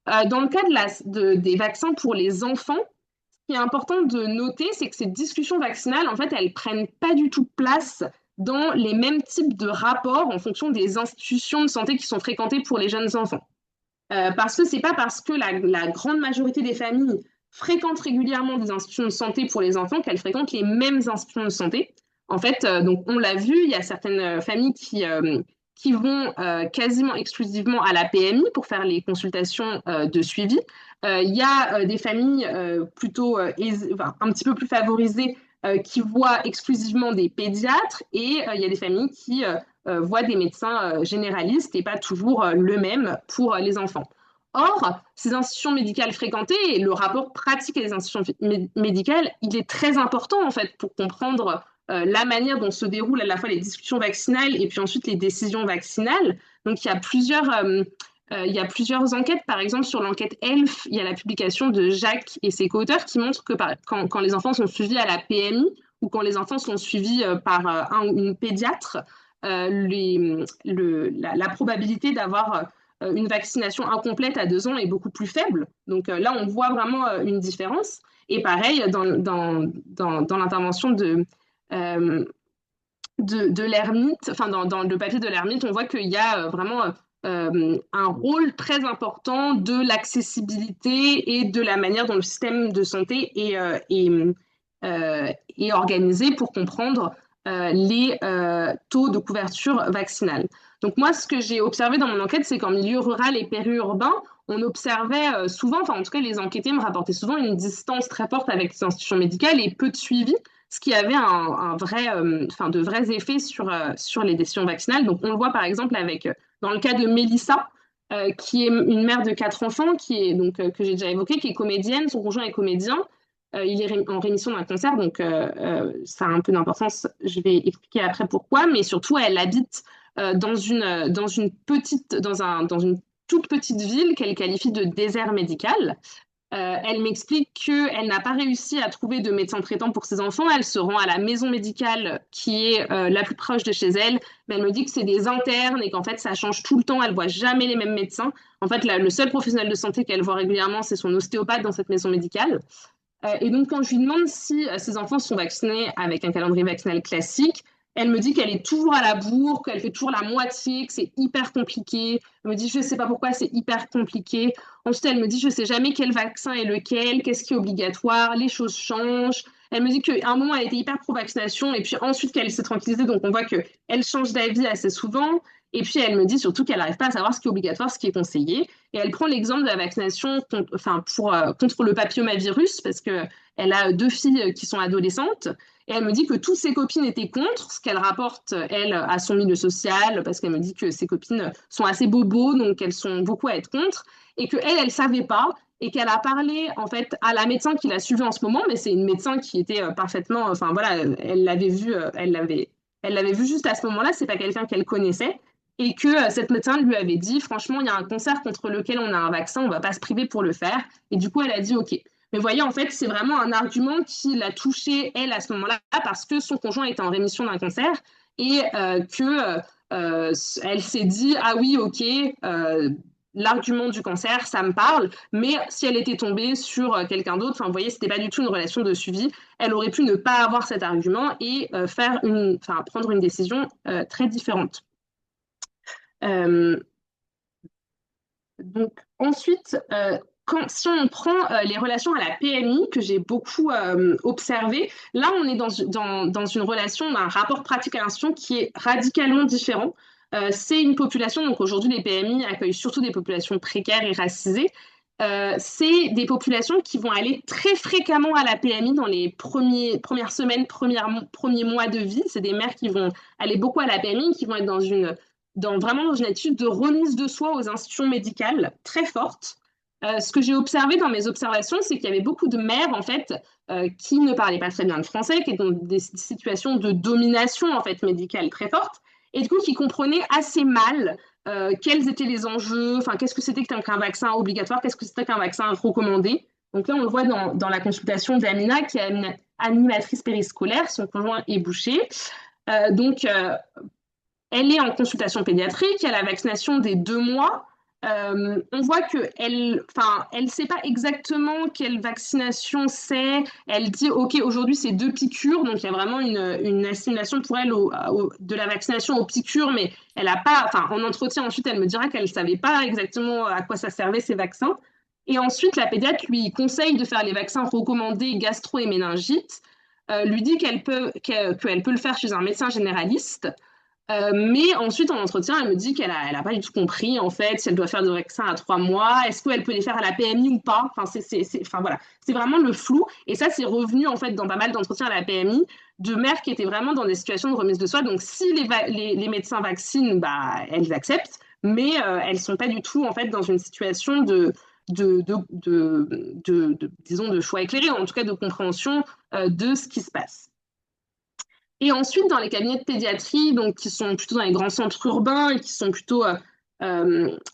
Dans le cas des vaccins pour les enfants, ce qui est important de noter, c'est que ces discussions vaccinales, en fait, elles prennent pas du tout place dans les mêmes types de rapports en fonction des institutions de santé qui sont fréquentées pour les jeunes enfants. Parce que c'est pas parce que la grande majorité des familles fréquentent régulièrement des institutions de santé pour les enfants qu'elles fréquentent les mêmes institutions de santé. En fait, donc on l'a vu, il y a certaines familles qui vont quasiment exclusivement à la PMI pour faire les consultations de suivi. Il y a des familles plutôt enfin, un petit peu plus favorisées qui voient exclusivement des pédiatres et il y a des familles qui voient des médecins généralistes et pas toujours le même pour les enfants. Or, ces institutions médicales fréquentées et le rapport pratique des institutions médicales, il est très important en fait pour comprendre la manière dont se déroulent à la fois les discussions vaccinales et puis ensuite les décisions vaccinales. Donc, il y a plusieurs enquêtes, par exemple sur l'enquête ELF, il y a la publication de Jacques et ses co-auteurs qui montrent que quand les enfants sont suivis à la PMI ou quand les enfants sont suivis par un ou une pédiatre, la probabilité d'avoir une vaccination incomplète à 2 ans est beaucoup plus faible. Donc là, on voit vraiment une différence. Et pareil, dans l'intervention de l'ermite, enfin dans le papier de l'ermite, on voit qu'il y a vraiment un rôle très important de l'accessibilité et de la manière dont le système de santé est organisé pour comprendre les taux de couverture vaccinale. Donc moi, ce que j'ai observé dans mon enquête, c'est qu'en milieu rural et périurbain, on observait souvent, enfin en tout cas les enquêtés me rapportaient souvent une distance très forte avec les institutions médicales et peu de suivi, ce qui avait de vrais effets sur les décisions vaccinales. Donc on le voit par exemple dans le cas de Mélissa, qui est une mère de 4 enfants, que j'ai déjà évoqué, qui est comédienne, son conjoint est comédien. Il est en rémission d'un cancer, donc ça a un peu d'importance. Je vais expliquer après pourquoi, mais surtout, elle habite dans une toute petite ville qu'elle qualifie de désert médical. Elle m'explique qu'elle n'a pas réussi à trouver de médecin traitant pour ses enfants. Elle se rend à la maison médicale qui est la plus proche de chez elle. Mais elle me dit que c'est des internes et qu'en fait, ça change tout le temps. Elle voit jamais les mêmes médecins. En fait, le seul professionnel de santé qu'elle voit régulièrement, c'est son ostéopathe dans cette maison médicale. Et donc, quand je lui demande si ses enfants sont vaccinés avec un calendrier vaccinal classique, elle me dit qu'elle est toujours à la bourre, qu'elle fait toujours la moitié, que c'est hyper compliqué. Elle me dit, je ne sais pas pourquoi c'est hyper compliqué. Ensuite, elle me dit, je ne sais jamais quel vaccin est lequel, qu'est-ce qui est obligatoire, les choses changent. Elle me dit qu'à un moment, elle était hyper pro-vaccination et puis ensuite qu'elle s'est tranquillisée. Donc, on voit qu'elle change d'avis assez souvent. Et puis, elle me dit surtout qu'elle n'arrive pas à savoir ce qui est obligatoire, ce qui est conseillé. Et elle prend l'exemple de la vaccination contre le papillomavirus, parce qu'elle a 2 filles qui sont adolescentes. Et elle me dit que toutes ses copines étaient contre, ce qu'elle rapporte, elle, à son milieu social, parce qu'elle me dit que ses copines sont assez bobos, donc elles sont beaucoup à être contre. Et qu'elle ne savait pas, et qu'elle a parlé, en fait, à la médecin qui l'a suivie en ce moment, mais c'est une médecin qui était parfaitement... Enfin, voilà, elle l'avait vu juste à ce moment-là, c'est pas quelqu'un qu'elle connaissait et que cette médecin lui avait dit, franchement, il y a un cancer contre lequel on a un vaccin, on ne va pas se priver pour le faire. Et du coup, elle a dit, OK. Mais vous voyez, en fait, c'est vraiment un argument qui l'a touchée, elle, à ce moment-là, parce que son conjoint était en rémission d'un cancer et elle s'est dit, ah oui, OK, l'argument du cancer, ça me parle, mais si elle était tombée sur quelqu'un d'autre, enfin, vous voyez, c'était pas du tout une relation de suivi, elle aurait pu ne pas avoir cet argument et prendre une décision très différente. Donc ensuite, si on prend les relations à la PMI, que j'ai beaucoup observé, là, on est dans une relation, un rapport pratique à l'institution qui est radicalement différent. C'est une population, donc aujourd'hui, les PMI accueillent surtout des populations précaires et racisées. C'est des populations qui vont aller très fréquemment à la PMI dans les premières semaines, premiers mois de vie. C'est des mères qui vont aller beaucoup à la PMI, qui vont être vraiment dans une attitude de remise de soi aux institutions médicales très forte. Ce que j'ai observé dans mes observations, c'est qu'il y avait beaucoup de mères, en fait, qui ne parlaient pas très bien le français, qui étaient dans des situations de domination, en fait, médicale très forte, et du coup, qui comprenaient assez mal quels étaient les enjeux, enfin, qu'est-ce que c'était qu'un vaccin obligatoire, qu'est-ce que c'était qu'un vaccin recommandé. Donc là, on le voit dans la consultation d'Amina, qui est animatrice périscolaire, son conjoint est boucher. Elle est en consultation pédiatrique, il y a la vaccination des 2 mois. On voit qu'elle elle sait pas exactement quelle vaccination c'est. Elle dit, OK, aujourd'hui, c'est 2 piqûres. Donc, il y a vraiment une assimilation pour elle de la vaccination aux piqûres. Mais elle a pas, enfin, en entretien, ensuite, elle me dira qu'elle ne savait pas exactement à quoi ça servait, ces vaccins. Et ensuite, la pédiatre lui conseille de faire les vaccins recommandés gastro et méningite. Lui dit qu'elle peut le faire chez un médecin généraliste. Mais ensuite, en entretien, elle me dit qu'elle a pas du tout compris, en fait, si elle doit faire des vaccins à 3 mois, est-ce qu'elle peut les faire à la PMI ou pas? Enfin, voilà, c'est vraiment le flou. Et ça, c'est revenu, en fait, dans pas mal d'entretiens à la PMI, de mères qui étaient vraiment dans des situations de remise de soi. Donc, si les médecins vaccinent, bah, elles acceptent, mais elles sont pas du tout, en fait, dans une situation disons, de choix éclairé, en tout cas de compréhension de ce qui se passe. Et ensuite, dans les cabinets de pédiatrie, donc, qui sont plutôt dans les grands centres urbains et qui sont plutôt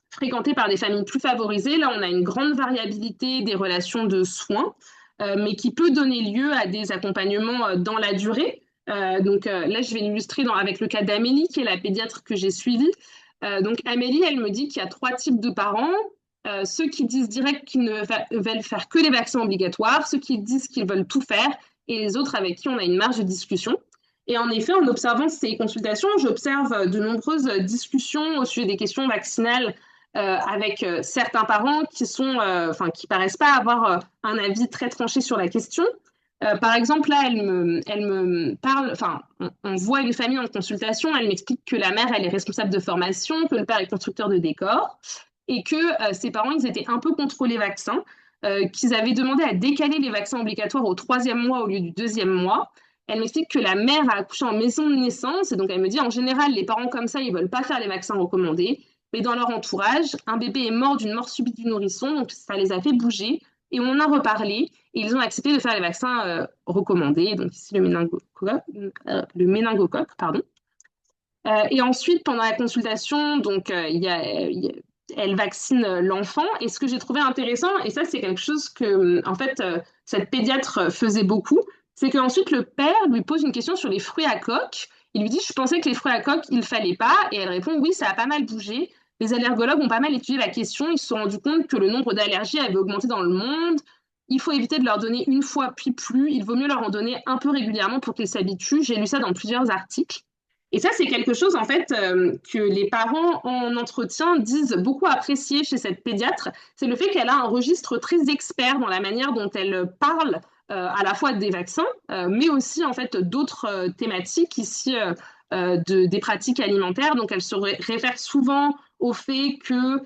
fréquentés par des familles plus favorisées, là, on a une grande variabilité des relations de soins, mais qui peut donner lieu à des accompagnements dans la durée. Là, je vais l'illustrer avec le cas d'Amélie, qui est la pédiatre que j'ai suivie. Donc Amélie, elle me dit qu'il y a 3 types de parents. Ceux qui disent direct qu'ils ne veulent faire que les vaccins obligatoires, ceux qui disent qu'ils veulent tout faire, et les autres avec qui on a une marge de discussion. Et en effet, en observant ces consultations, j'observe de nombreuses discussions au sujet des questions vaccinales avec certains parents qui paraissent pas avoir un avis très tranché sur la question. Par exemple, là, elle me parle, enfin, on voit une famille en consultation, elle m'explique que la mère, elle est responsable de formation, que le père est constructeur de décors, et que ses parents, ils étaient un peu contre les vaccins, qu'ils avaient demandé à décaler les vaccins obligatoires au 3e mois au lieu du 2e mois. Elle m'explique que la mère a accouché en maison de naissance, et donc elle me dit, en général, les parents comme ça, ils veulent pas faire les vaccins recommandés, mais dans leur entourage, un bébé est mort d'une mort subite du nourrisson, donc ça les a fait bouger, et on en a reparlé, et ils ont accepté de faire les vaccins recommandés, donc ici le méningocoque, pardon. Et ensuite, pendant la consultation, donc elle vaccine l'enfant. Et ce que j'ai trouvé intéressant, et ça c'est quelque chose que en fait cette pédiatre faisait beaucoup, c'est qu'ensuite le père lui pose une question sur les fruits à coque. Il lui dit, je pensais que les fruits à coque, il ne fallait pas. Et elle répond, oui, ça a pas mal bougé. Les allergologues ont pas mal étudié la question. Ils se sont rendus compte que le nombre d'allergies avait augmenté dans le monde. Il faut éviter de leur donner une fois puis plus. Il vaut mieux leur en donner un peu régulièrement pour qu'ils s'habituent. J'ai lu ça dans plusieurs articles. Et ça, c'est quelque chose, en fait, que les parents en entretien disent beaucoup apprécier chez cette pédiatre. C'est le fait qu'elle a un registre très expert dans la manière dont elle parle à la fois des vaccins, mais aussi, en fait, d'autres thématiques ici des pratiques alimentaires. Donc, elle se réfère souvent au fait que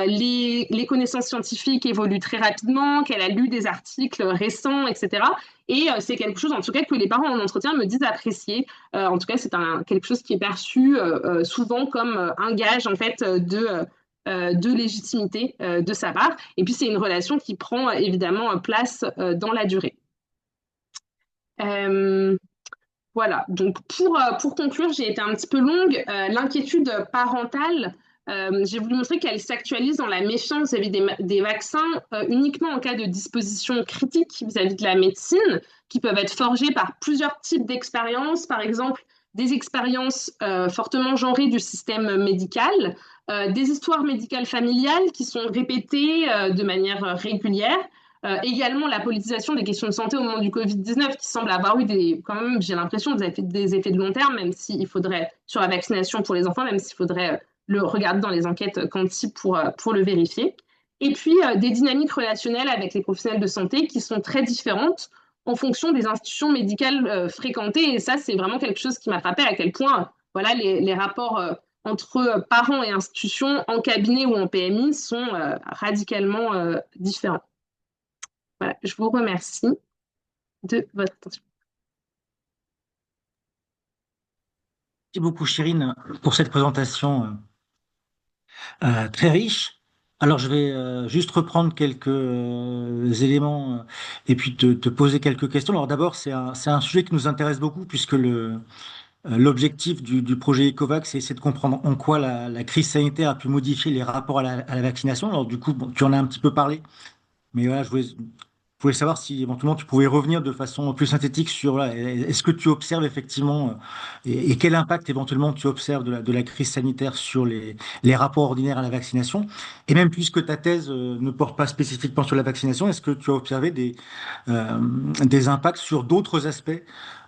les connaissances scientifiques évoluent très rapidement, qu'elle a lu des articles récents, etc. Et c'est quelque chose, en tout cas, que les parents en entretien me disent apprécier. En tout cas, c'est quelque chose qui est perçu souvent comme un gage, en fait, de légitimité de sa part. Et puis, c'est une relation qui prend évidemment place dans la durée. Euh, voilà, donc pour conclure, j'ai été un petit peu longue. L'inquiétude parentale, j'ai voulu montrer qu'elle s'actualise dans la méfiance vis-à-vis des vaccins uniquement en cas de dispositions critiques vis-à-vis de la médecine, qui peuvent être forgées par plusieurs types d'expériences, par exemple des expériences fortement genrées du système médical, des histoires médicales familiales qui sont répétées de manière régulière, également, la politisation des questions de santé au moment du Covid-19, qui semble avoir eu quand même, j'ai l'impression, des effets de long terme, même s'il faudrait, sur la vaccination pour les enfants, même s'il faudrait le regarder dans les enquêtes quanti pour le vérifier. Et puis des dynamiques relationnelles avec les professionnels de santé qui sont très différentes en fonction des institutions médicales fréquentées. Et ça, c'est vraiment quelque chose qui m'a frappé à quel point voilà, les rapports entre parents et institutions en cabinet ou en PMI sont radicalement différents. Voilà, je vous remercie de votre attention. Merci beaucoup, Chérine, pour cette présentation très riche. Alors, je vais juste reprendre quelques éléments et puis te poser quelques questions. Alors, d'abord, c'est un sujet qui nous intéresse beaucoup puisque l'objectif du projet ECOVAC, c'est de comprendre en quoi la crise sanitaire a pu modifier les rapports à la vaccination. Alors, du coup, bon, tu en as un petit peu parlé, mais voilà, je voulais savoir si éventuellement tu pouvais revenir de façon plus synthétique sur voilà, est-ce que tu observes effectivement et quel impact éventuellement tu observes de la crise sanitaire sur les rapports ordinaires à la vaccination? Et même puisque ta thèse ne porte pas spécifiquement sur la vaccination, est-ce que tu as observé des impacts sur d'autres aspects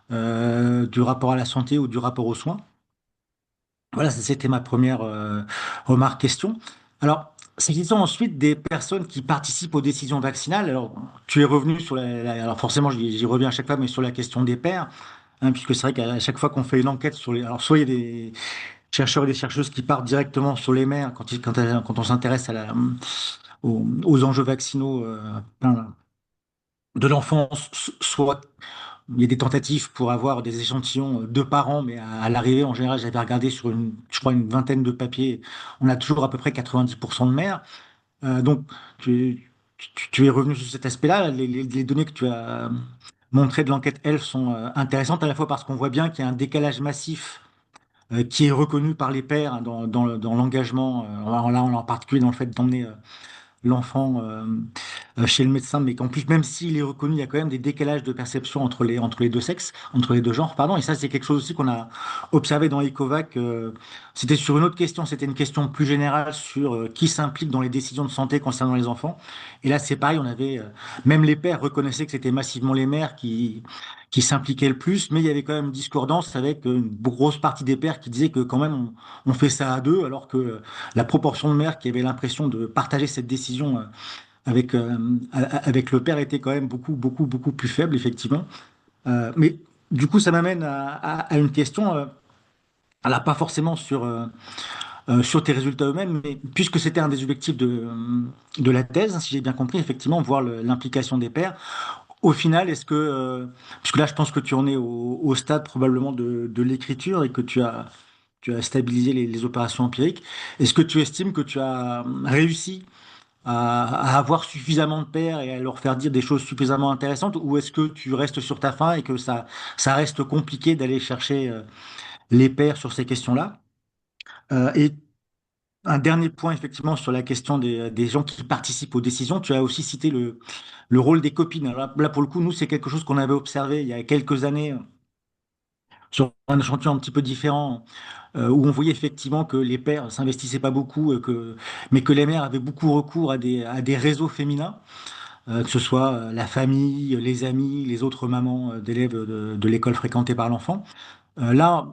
du rapport à la santé ou du rapport aux soins? Voilà, c'était ma première remarque, question. Alors, s'agissant ensuite des personnes qui participent aux décisions vaccinales, alors tu es revenu sur alors forcément j'y reviens à chaque fois, mais sur la question des pairs, hein, puisque c'est vrai qu'à chaque fois qu'on fait une enquête sur les, alors soit il y a des chercheurs et des chercheuses qui partent directement sur les mères quand on s'intéresse aux enjeux vaccinaux ben, de l'enfance, soit il y a des tentatives pour avoir des échantillons de parents, mais à l'arrivée, en général, j'avais regardé sur je crois, une vingtaine de papiers, on a toujours à peu près 90% de mères. Donc, tu es revenu sur cet aspect-là. Les données que tu as montrées de l'enquête, elles, sont intéressantes à la fois parce qu'on voit bien qu'il y a un décalage massif qui est reconnu par les pairs hein, dans l'engagement, là, en particulier dans le fait d'emmener l'enfant chez le médecin, mais qu'en plus, même s'il est reconnu, il y a quand même des décalages de perception entre les deux sexes, entre les deux genres, pardon. Et ça, c'est quelque chose aussi qu'on a observé dans ECOVAC. C'était sur une autre question, c'était une question plus générale sur qui s'implique dans les décisions de santé concernant les enfants. Et là, c'est pareil, même les pères reconnaissaient que c'était massivement les mères qui s'impliquaient le plus, mais il y avait quand même une discordance avec une grosse partie des pères qui disaient que quand même on fait ça à deux, alors que la proportion de mères qui avaient l'impression de partager cette décision avec le père était quand même beaucoup plus faible, effectivement. Mais du coup, ça m'amène à une question, là, pas forcément sur tes résultats eux-mêmes, mais puisque c'était un des objectifs de la thèse, hein, si j'ai bien compris, effectivement, voir l'implication des pairs. Au final, puisque là, je pense que tu en es au stade probablement de l'écriture et que tu as stabilisé les opérations empiriques, est-ce que tu estimes que tu as réussi à avoir suffisamment de pairs et à leur faire dire des choses suffisamment intéressantes, ou est-ce que tu restes sur ta faim et que ça reste compliqué d'aller chercher les pairs sur ces questions-là? Et un dernier point, effectivement, sur la question des gens qui participent aux décisions, tu as aussi cité le rôle des copines. Alors là, pour le coup, nous, c'est quelque chose qu'on avait observé il y a quelques années sur un échantillon un petit peu différent, où on voyait effectivement que les pères s'investissaient pas beaucoup, mais que les mères avaient beaucoup recours à des réseaux féminins, que ce soit la famille, les amis, les autres mamans d'élèves de l'école fréquentée par l'enfant. Là,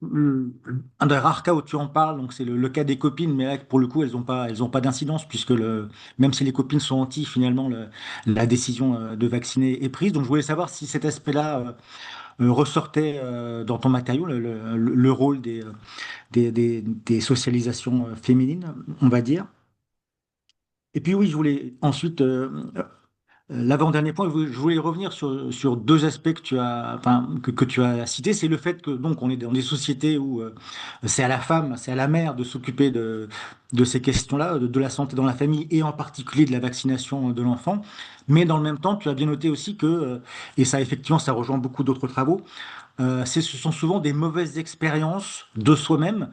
un des rares cas où tu en parles, donc c'est le cas des copines, mais là, pour le coup, elles ont pas d'incidence, puisque même si les copines sont anti, finalement, la décision de vacciner est prise. Donc, je voulais savoir si cet aspect-là ressortait dans ton matériau, le rôle des socialisations féminines, on va dire. Et puis oui, je voulais ensuite l'avant-dernier point, je voulais revenir sur deux aspects que tu as cités. C'est le fait que donc on est dans des sociétés où c'est à la femme, c'est à la mère de s'occuper de ces questions-là, de la santé dans la famille et en particulier de la vaccination de l'enfant. Mais dans le même temps, tu as bien noté aussi que, et ça effectivement, ça rejoint beaucoup d'autres travaux, ce sont souvent des mauvaises expériences de soi-même,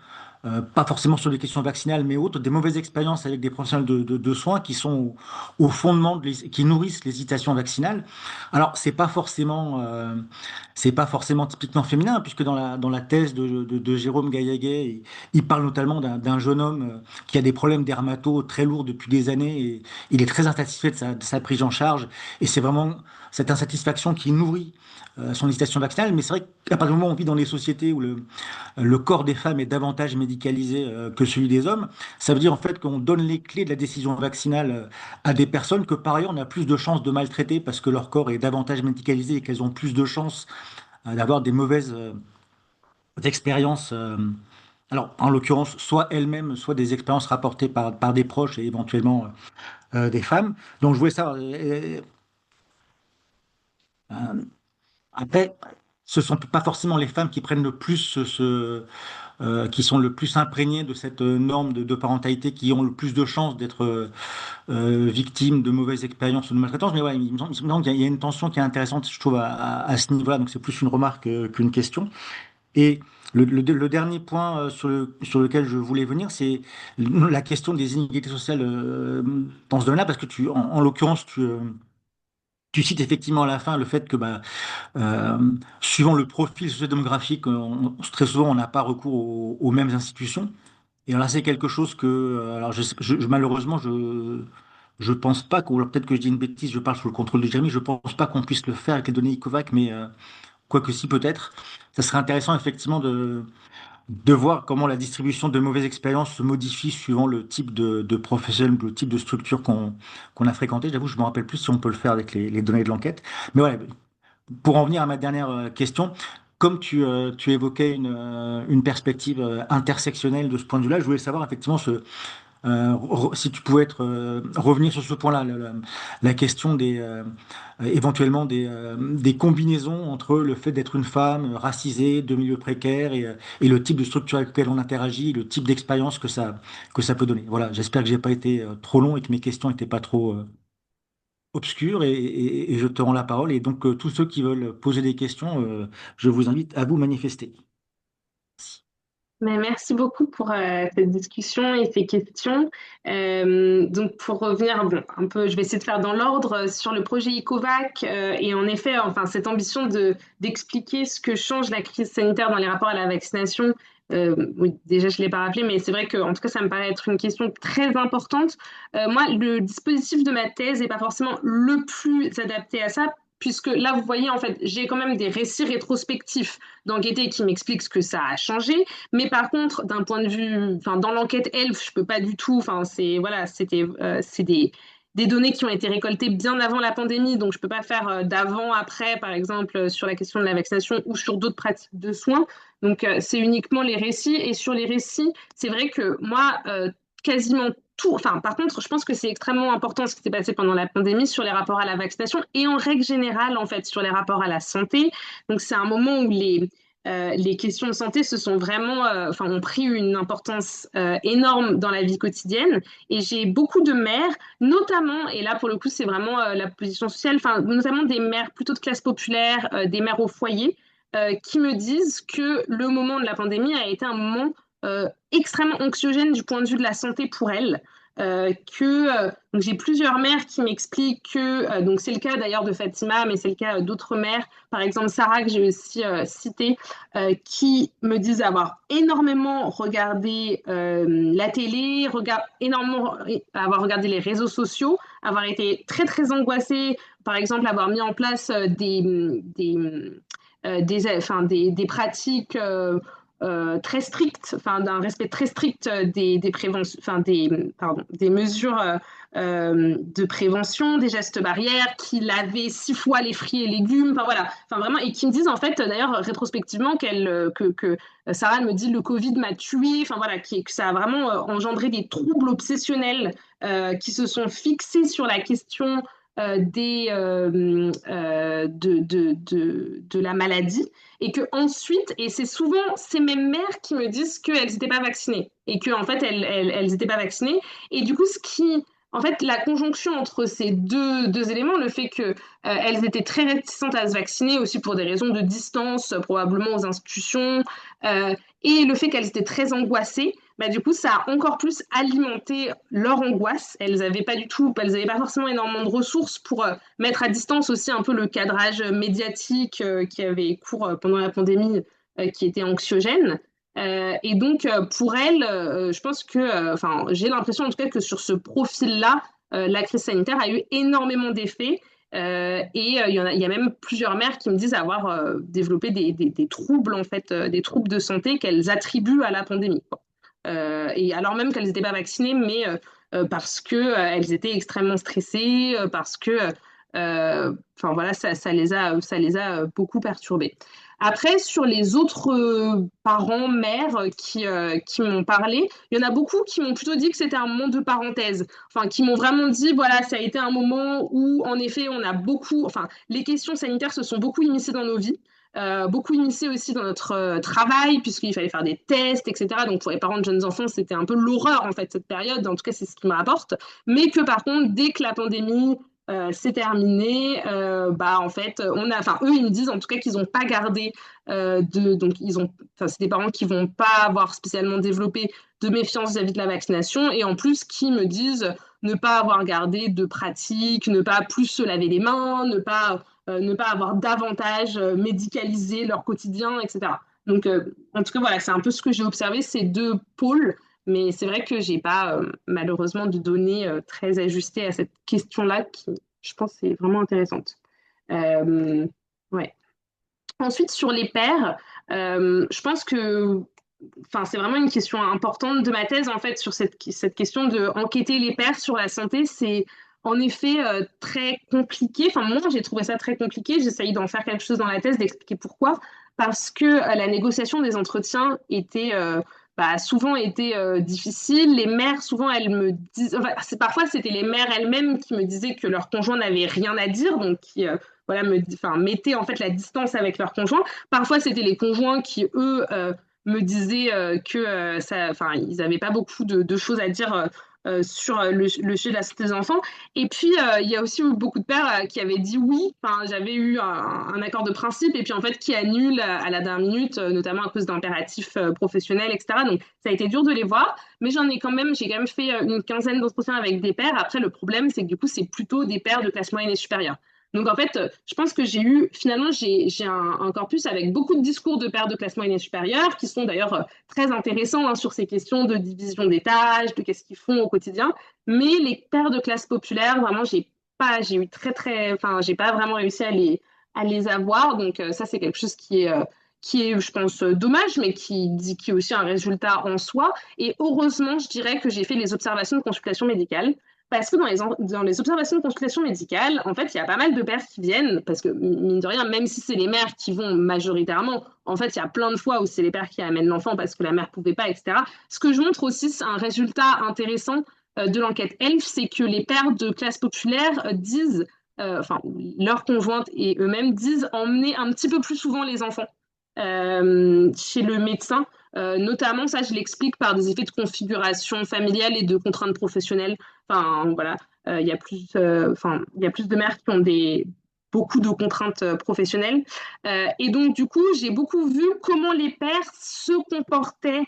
pas forcément sur des questions vaccinales, mais autres, des mauvaises expériences avec des professionnels de soins qui sont au fondement, qui nourrissent l'hésitation vaccinale. Alors, c'est pas forcément typiquement féminin, puisque dans la thèse de Jérôme Gaillaguet, il parle notamment d'un jeune homme qui a des problèmes dermato très lourds depuis des années, et il est très insatisfait de sa prise en charge, et c'est vraiment cette insatisfaction qui nourrit son hésitation vaccinale, mais c'est vrai qu'à partir du moment où on vit dans des sociétés où le corps des femmes est davantage médicalisé, médicalisé que celui des hommes. Ça veut dire en fait qu'on donne les clés de la décision vaccinale à des personnes que par ailleurs on a plus de chances de maltraiter parce que leur corps est davantage médicalisé et qu'elles ont plus de chances d'avoir des mauvaises expériences. Alors, en l'occurrence, soit elles-mêmes, soit des expériences rapportées par des proches et éventuellement des femmes. Donc, je voulais savoir. Euh, Après, ce sont pas forcément les femmes qui prennent le plus qui sont le plus imprégnées de cette norme de parentalité, qui ont le plus de chances d'être victimes de mauvaises expériences ou de maltraitance. Mais ouais, il me semble qu'il y a une tension qui est intéressante, je trouve, à ce niveau-là. Donc, c'est plus une remarque qu'une question. Et le dernier point sur lequel je voulais venir, c'est la question des inégalités sociales dans ce domaine-là, parce que en l'occurrence, tu cites effectivement à la fin le fait que euh, suivant le profil socio-démographique, très souvent on n'a pas recours aux mêmes institutions. Et alors là, c'est quelque chose que, alors malheureusement, je pense pas qu'on, alors peut-être que je dis une bêtise, je parle sous le contrôle de Jérémy, je pense pas qu'on puisse le faire avec les données ICOVAC, mais quoique si peut-être, ça serait intéressant effectivement de voir comment la distribution de mauvaises expériences se modifie suivant le type de professionnel, le type de structure qu'on a fréquenté. J'avoue, je me rappelle plus si on peut le faire avec les données de l'enquête. Mais voilà, pour en venir à ma dernière question, comme tu évoquais une perspective intersectionnelle de ce point de vue-là, je voulais savoir effectivement si tu pouvais revenir sur ce point-là, la question éventuellement des combinaisons entre le fait d'être une femme racisée, de milieu précaire et le type de structure avec laquelle on interagit, le type d'expérience que ça peut donner. Voilà, j'espère que j'ai pas été trop long et que mes questions n'étaient pas trop obscures et je te rends la parole. Et donc, tous ceux qui veulent poser des questions, je vous invite à vous manifester. Mais merci beaucoup pour cette discussion et ces questions. Donc pour revenir bon, un peu, je vais essayer de faire dans l'ordre sur le projet ICOVAC et en effet, enfin cette ambition de d'expliquer ce que change la crise sanitaire dans les rapports à la vaccination. Oui, déjà je l'ai pas rappelé, mais c'est vrai que en tout cas ça me paraît être une question très importante. Moi, le dispositif de ma thèse n'est pas forcément le plus adapté à ça. Puisque là, vous voyez, en fait, j'ai quand même des récits rétrospectifs d'enquêtés qui m'expliquent ce que ça a changé. Mais par contre, d'un point de vue, enfin, dans l'enquête ELF, je peux pas du tout. Enfin, c'est voilà, c'est des données qui ont été récoltées bien avant la pandémie, donc je peux pas faire d'avant, après, par exemple, sur la question de la vaccination ou sur d'autres pratiques de soins. Donc, c'est uniquement les récits. Et sur les récits, c'est vrai que moi, quasiment tout. Enfin, par contre, je pense que c'est extrêmement important ce qui s'est passé pendant la pandémie sur les rapports à la vaccination et en règle générale, en fait, sur les rapports à la santé. Donc, c'est un moment où les questions de santé se sont vraiment, enfin, ont pris une importance énorme dans la vie quotidienne. Et j'ai beaucoup de mères, notamment, et là pour le coup c'est vraiment la position sociale, enfin, notamment des mères plutôt de classe populaire, des mères au foyer, qui me disent que le moment de la pandémie a été un moment extrêmement anxiogène du point de vue de la santé pour elles. Donc j'ai plusieurs mères qui m'expliquent que donc c'est le cas d'ailleurs de Fatima, mais c'est le cas d'autres mères, par exemple Sarah que j'ai aussi citée, qui me disent avoir énormément regardé la télé, énormément avoir regardé les réseaux sociaux, avoir été très très angoissée, par exemple avoir mis en place des pratiques très strictes, enfin d'un respect très strict des préventions, enfin des mesures de prévention, des gestes barrières, qui lavaient 6 fois les fruits et légumes, enfin voilà, enfin vraiment, et qui me disent en fait d'ailleurs rétrospectivement que Sarah me dit le Covid m'a tuée, enfin voilà, que ça a vraiment engendré des troubles obsessionnels qui se sont fixés sur la question de la maladie et que ensuite, et c'est souvent ces mêmes mères qui me disent qu'elles n'étaient pas vaccinées et qu'en fait elles n'étaient pas vaccinées et du coup en fait la conjonction entre ces deux éléments, le fait que elles étaient très réticentes à se vacciner aussi pour des raisons de distance probablement aux institutions et le fait qu'elles étaient très angoissées, bah, du coup, ça a encore plus alimenté leur angoisse. Elles n'avaient pas forcément énormément de ressources pour mettre à distance aussi un peu le cadrage médiatique qui avait cours pendant la pandémie, qui était anxiogène. Et donc, pour elles, je pense que, enfin, j'ai l'impression en tout cas que sur ce profil-là, la crise sanitaire a eu énormément d'effets. Il y a même plusieurs mères qui me disent avoir développé des troubles, en fait, des troubles de santé qu'elles attribuent à la pandémie, quoi. et alors même qu'elles n'étaient pas vaccinées, mais parce que elles étaient extrêmement stressées, parce que, enfin voilà, ça les a beaucoup perturbées. Après, sur les autres parents, mères qui m'ont parlé, il y en a beaucoup qui m'ont plutôt dit que c'était un moment de parenthèse. Enfin, qui m'ont vraiment dit, voilà, ça a été un moment où, en effet, on a beaucoup, enfin, les questions sanitaires se sont beaucoup immiscées dans nos vies. Beaucoup immiscées aussi dans notre travail, puisqu'il fallait faire des tests, etc. Donc pour les parents de jeunes enfants, c'était un peu l'horreur en fait cette période. En tout cas, c'est ce qui me rapporte. Mais que par contre, dès que la pandémie c'est terminé. Bah en fait, enfin eux ils me disent en tout cas qu'ils n'ont pas gardé donc enfin c'est des parents qui vont pas avoir spécialement développé de méfiance vis-à-vis de la vaccination et en plus qui me disent ne pas avoir gardé de pratique, ne pas plus se laver les mains, ne pas avoir davantage médicalisé leur quotidien, etc. Donc en tout cas voilà, c'est un peu ce que j'ai observé ces deux pôles. Mais c'est vrai que j'ai pas malheureusement de données très ajustées à cette question-là qui, je pense, est vraiment intéressante. Euh, ouais. Ensuite, sur les pères, je pense que, enfin, c'est vraiment une question importante de ma thèse en fait sur cette question de enquêter les pères sur la santé. C'est en effet très compliqué. Enfin, moi, j'ai trouvé ça très compliqué. J'essaye d'en faire quelque chose dans la thèse, d'expliquer pourquoi. Parce que la négociation des entretiens était bah, souvent était difficile. Les mères, souvent, elles me disent, enfin, parfois, c'était les mères elles-mêmes qui me disaient que leur conjoint n'avait rien à dire, donc qui voilà, enfin, mettaient en fait la distance avec leur conjoint. Parfois, c'était les conjoints qui, eux, me disaient que enfin, ils n'avaient pas beaucoup de choses à dire sur le sujet de la santé des enfants. Et puis, il y a aussi eu beaucoup de pères qui avaient dit oui. Enfin, j'avais eu un accord de principe et puis en fait qui annulent à la dernière minute, notamment à cause d'impératifs professionnels, etc. Donc, ça a été dur de les voir, mais j'ai quand même fait une quinzaine d'entretiens avec des pères. Après, le problème, c'est que du coup, c'est plutôt des pères de classe moyenne et supérieure. Donc en fait, je pense que finalement, j'ai un corpus avec beaucoup de discours de pères de classe moyenne et supérieure, qui sont d'ailleurs très intéressants hein, sur ces questions de division des tâches, de qu'est-ce qu'ils font au quotidien. Mais les pères de classe populaire, vraiment, j'ai eu enfin, j'ai pas vraiment réussi à les avoir. Donc ça, c'est quelque chose qui est, je pense, dommage, mais qui est aussi un résultat en soi. Et heureusement, je dirais que j'ai fait les observations de consultation médicale. Parce que dans les observations de consultation médicale, en fait, il y a pas mal de pères qui viennent, parce que, mine de rien, même si c'est les mères qui vont majoritairement, en fait, il y a plein de fois où c'est les pères qui amènent l'enfant parce que la mère pouvait pas, etc. Ce que je montre aussi, c'est un résultat intéressant de l'enquête ELF, c'est que les pères de classe populaire disent, enfin, leurs conjointes et eux-mêmes disent emmener un petit peu plus souvent les enfants chez le médecin. Notamment, ça, je l'explique par des effets de configuration familiale et de contraintes professionnelles. Enfin, voilà, il y a plus de mères qui ont beaucoup de contraintes professionnelles. Et donc, du coup, j'ai beaucoup vu comment les pères se comportaient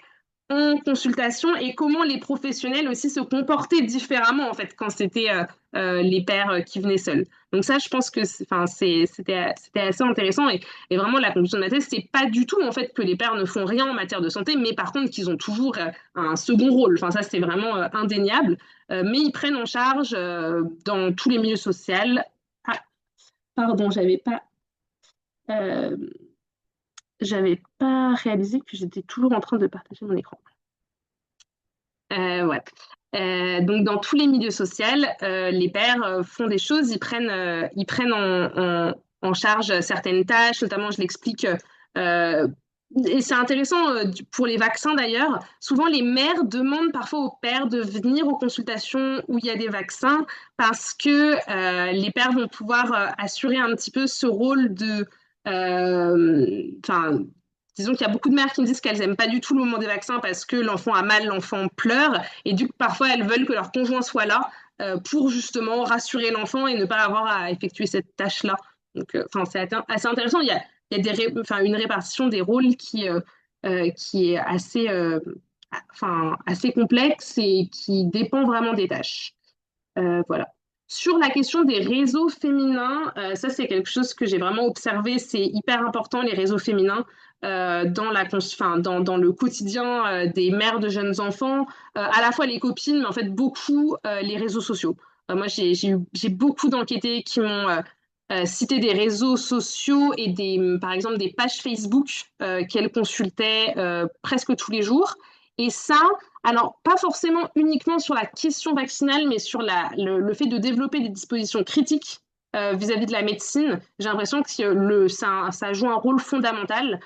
en consultation et comment les professionnels aussi se comportaient différemment, en fait, quand c'était les pères qui venaient seuls. Donc ça, je pense que c'était assez intéressant. Et vraiment, la conclusion de ma thèse, c'est pas du tout, en fait, que les pères ne font rien en matière de santé, mais par contre, qu'ils ont toujours un second rôle. Enfin, ça, c'est vraiment indéniable. Mais ils prennent en charge dans tous les milieux sociaux. Ah, pardon, euh, j'avais pas réalisé que j'étais toujours en train de partager mon écran. Ouais. Donc dans tous les milieux sociaux, les pères font des choses, ils prennent en charge certaines tâches, notamment je l'explique, euh, et c'est intéressant pour les vaccins d'ailleurs, souvent les mères demandent parfois aux pères de venir aux consultations où il y a des vaccins parce que les pères vont pouvoir assurer un petit peu ce rôle enfin, disons qu'il y a beaucoup de mères qui me disent qu'elles n'aiment pas du tout le moment des vaccins parce que l'enfant a mal, l'enfant pleure, et du coup, parfois, elles veulent que leur conjoint soit là pour justement rassurer l'enfant et ne pas avoir à effectuer cette tâche-là. Donc, enfin, c'est assez intéressant. Il y a enfin, une répartition des rôles qui est enfin, assez complexe et qui dépend vraiment des tâches. Voilà. Sur la question des réseaux féminins, ça c'est quelque chose que j'ai vraiment observé, c'est hyper important les réseaux féminins dans le quotidien des mères de jeunes enfants, à la fois les copines, mais en fait beaucoup les réseaux sociaux. Moi j'ai beaucoup d'enquêtés qui m'ont cité des réseaux sociaux et par exemple des pages Facebook qu'elles consultaient presque tous les jours. Et ça, alors pas forcément uniquement sur la question vaccinale, mais sur le fait de développer des dispositions critiques vis-à-vis de la médecine, j'ai l'impression que ça joue un rôle fondamental.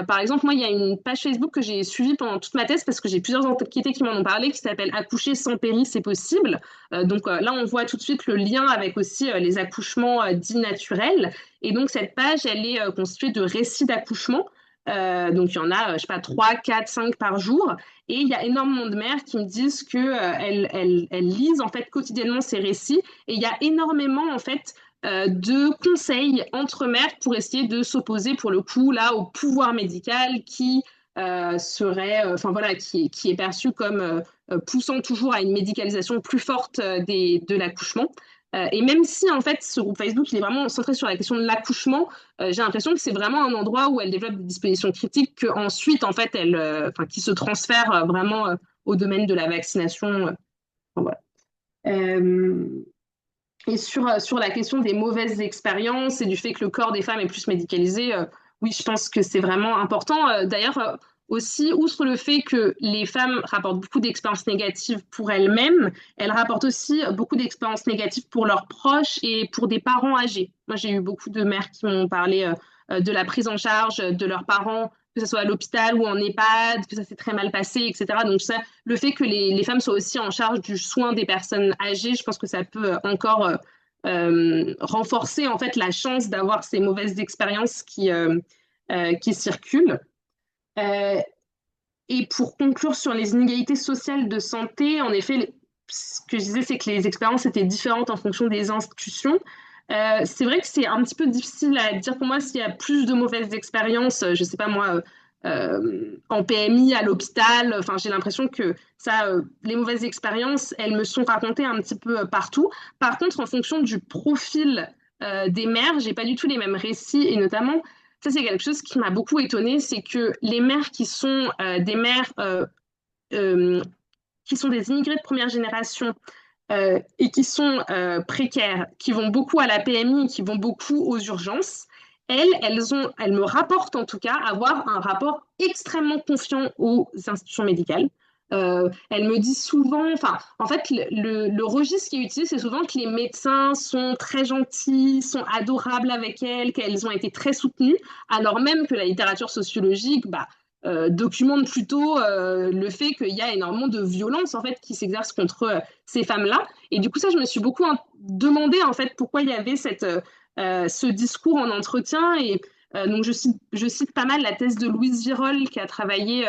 Par exemple, moi, il y a une page Facebook que j'ai suivie pendant toute ma thèse parce que j'ai plusieurs enquêtés qui m'en ont parlé, qui s'appelle Accoucher sans péri, c'est possible. Là, on voit tout de suite le lien avec aussi les accouchements dits naturels. Et donc, cette page, elle est constituée de récits d'accouchement. Donc, il y en a, je sais pas, 3, 4, 5 par jour. Et il y a énormément de mères qui me disent que elles lisent en fait quotidiennement ces récits. Et il y a énormément en fait de conseils entre mères pour essayer de s'opposer pour le coup là au pouvoir médical qui serait, enfin voilà, qui est perçu comme poussant toujours à une médicalisation plus forte de l'accouchement. Et même si en fait ce groupe Facebook il est vraiment centré sur la question de l'accouchement, j'ai l'impression que c'est vraiment un endroit où elle développe des dispositions critiques que ensuite en fait enfin qui se transfèrent vraiment au domaine de la vaccination. Voilà. Euh, et sur la question des mauvaises expériences et du fait que le corps des femmes est plus médicalisé, oui, je pense que c'est vraiment important. D'ailleurs, aussi, outre le fait que les femmes rapportent beaucoup d'expériences négatives pour elles-mêmes, elles rapportent aussi beaucoup d'expériences négatives pour leurs proches et pour des parents âgés. Moi, j'ai eu beaucoup de mères qui m'ont parlé de la prise en charge de leurs parents, que ce soit à l'hôpital ou en EHPAD, que ça s'est très mal passé, etc. Donc ça, le fait que les femmes soient aussi en charge du soin des personnes âgées, je pense que ça peut encore renforcer en fait la chance d'avoir ces mauvaises expériences qui circulent. Euh, et pour conclure sur les inégalités sociales de santé, en effet, ce que je disais, c'est que les expériences étaient différentes en fonction des institutions. C'est vrai que c'est un petit peu difficile à dire pour moi s'il y a plus de mauvaises expériences, je sais pas moi, en PMI, à l'hôpital. Enfin, j'ai l'impression que ça, les mauvaises expériences, elles me sont racontées un petit peu partout. Par contre, en fonction du profil des mères, j'ai pas du tout les mêmes récits et notamment ça, c'est quelque chose qui m'a beaucoup étonnée, c'est que les mères qui sont des mères euh, qui sont des immigrés de première génération et qui sont précaires, qui vont beaucoup à la PMI, qui vont beaucoup aux urgences, elles me rapportent en tout cas avoir un rapport extrêmement confiant aux institutions médicales. Elles me disent souvent, enfin, en fait, le registre qui est utilisé, c'est souvent que les médecins sont très gentils, sont adorables avec elles, qu'elles ont été très soutenues, alors même que la littérature sociologique, bah, documente plutôt le fait qu'il y a énormément de violence en fait qui s'exerce contre ces femmes-là. Et du coup, ça, je me suis beaucoup demandé en fait pourquoi il y avait ce discours en entretien. Et donc, je cite pas mal la thèse de Louise Virol qui a travaillé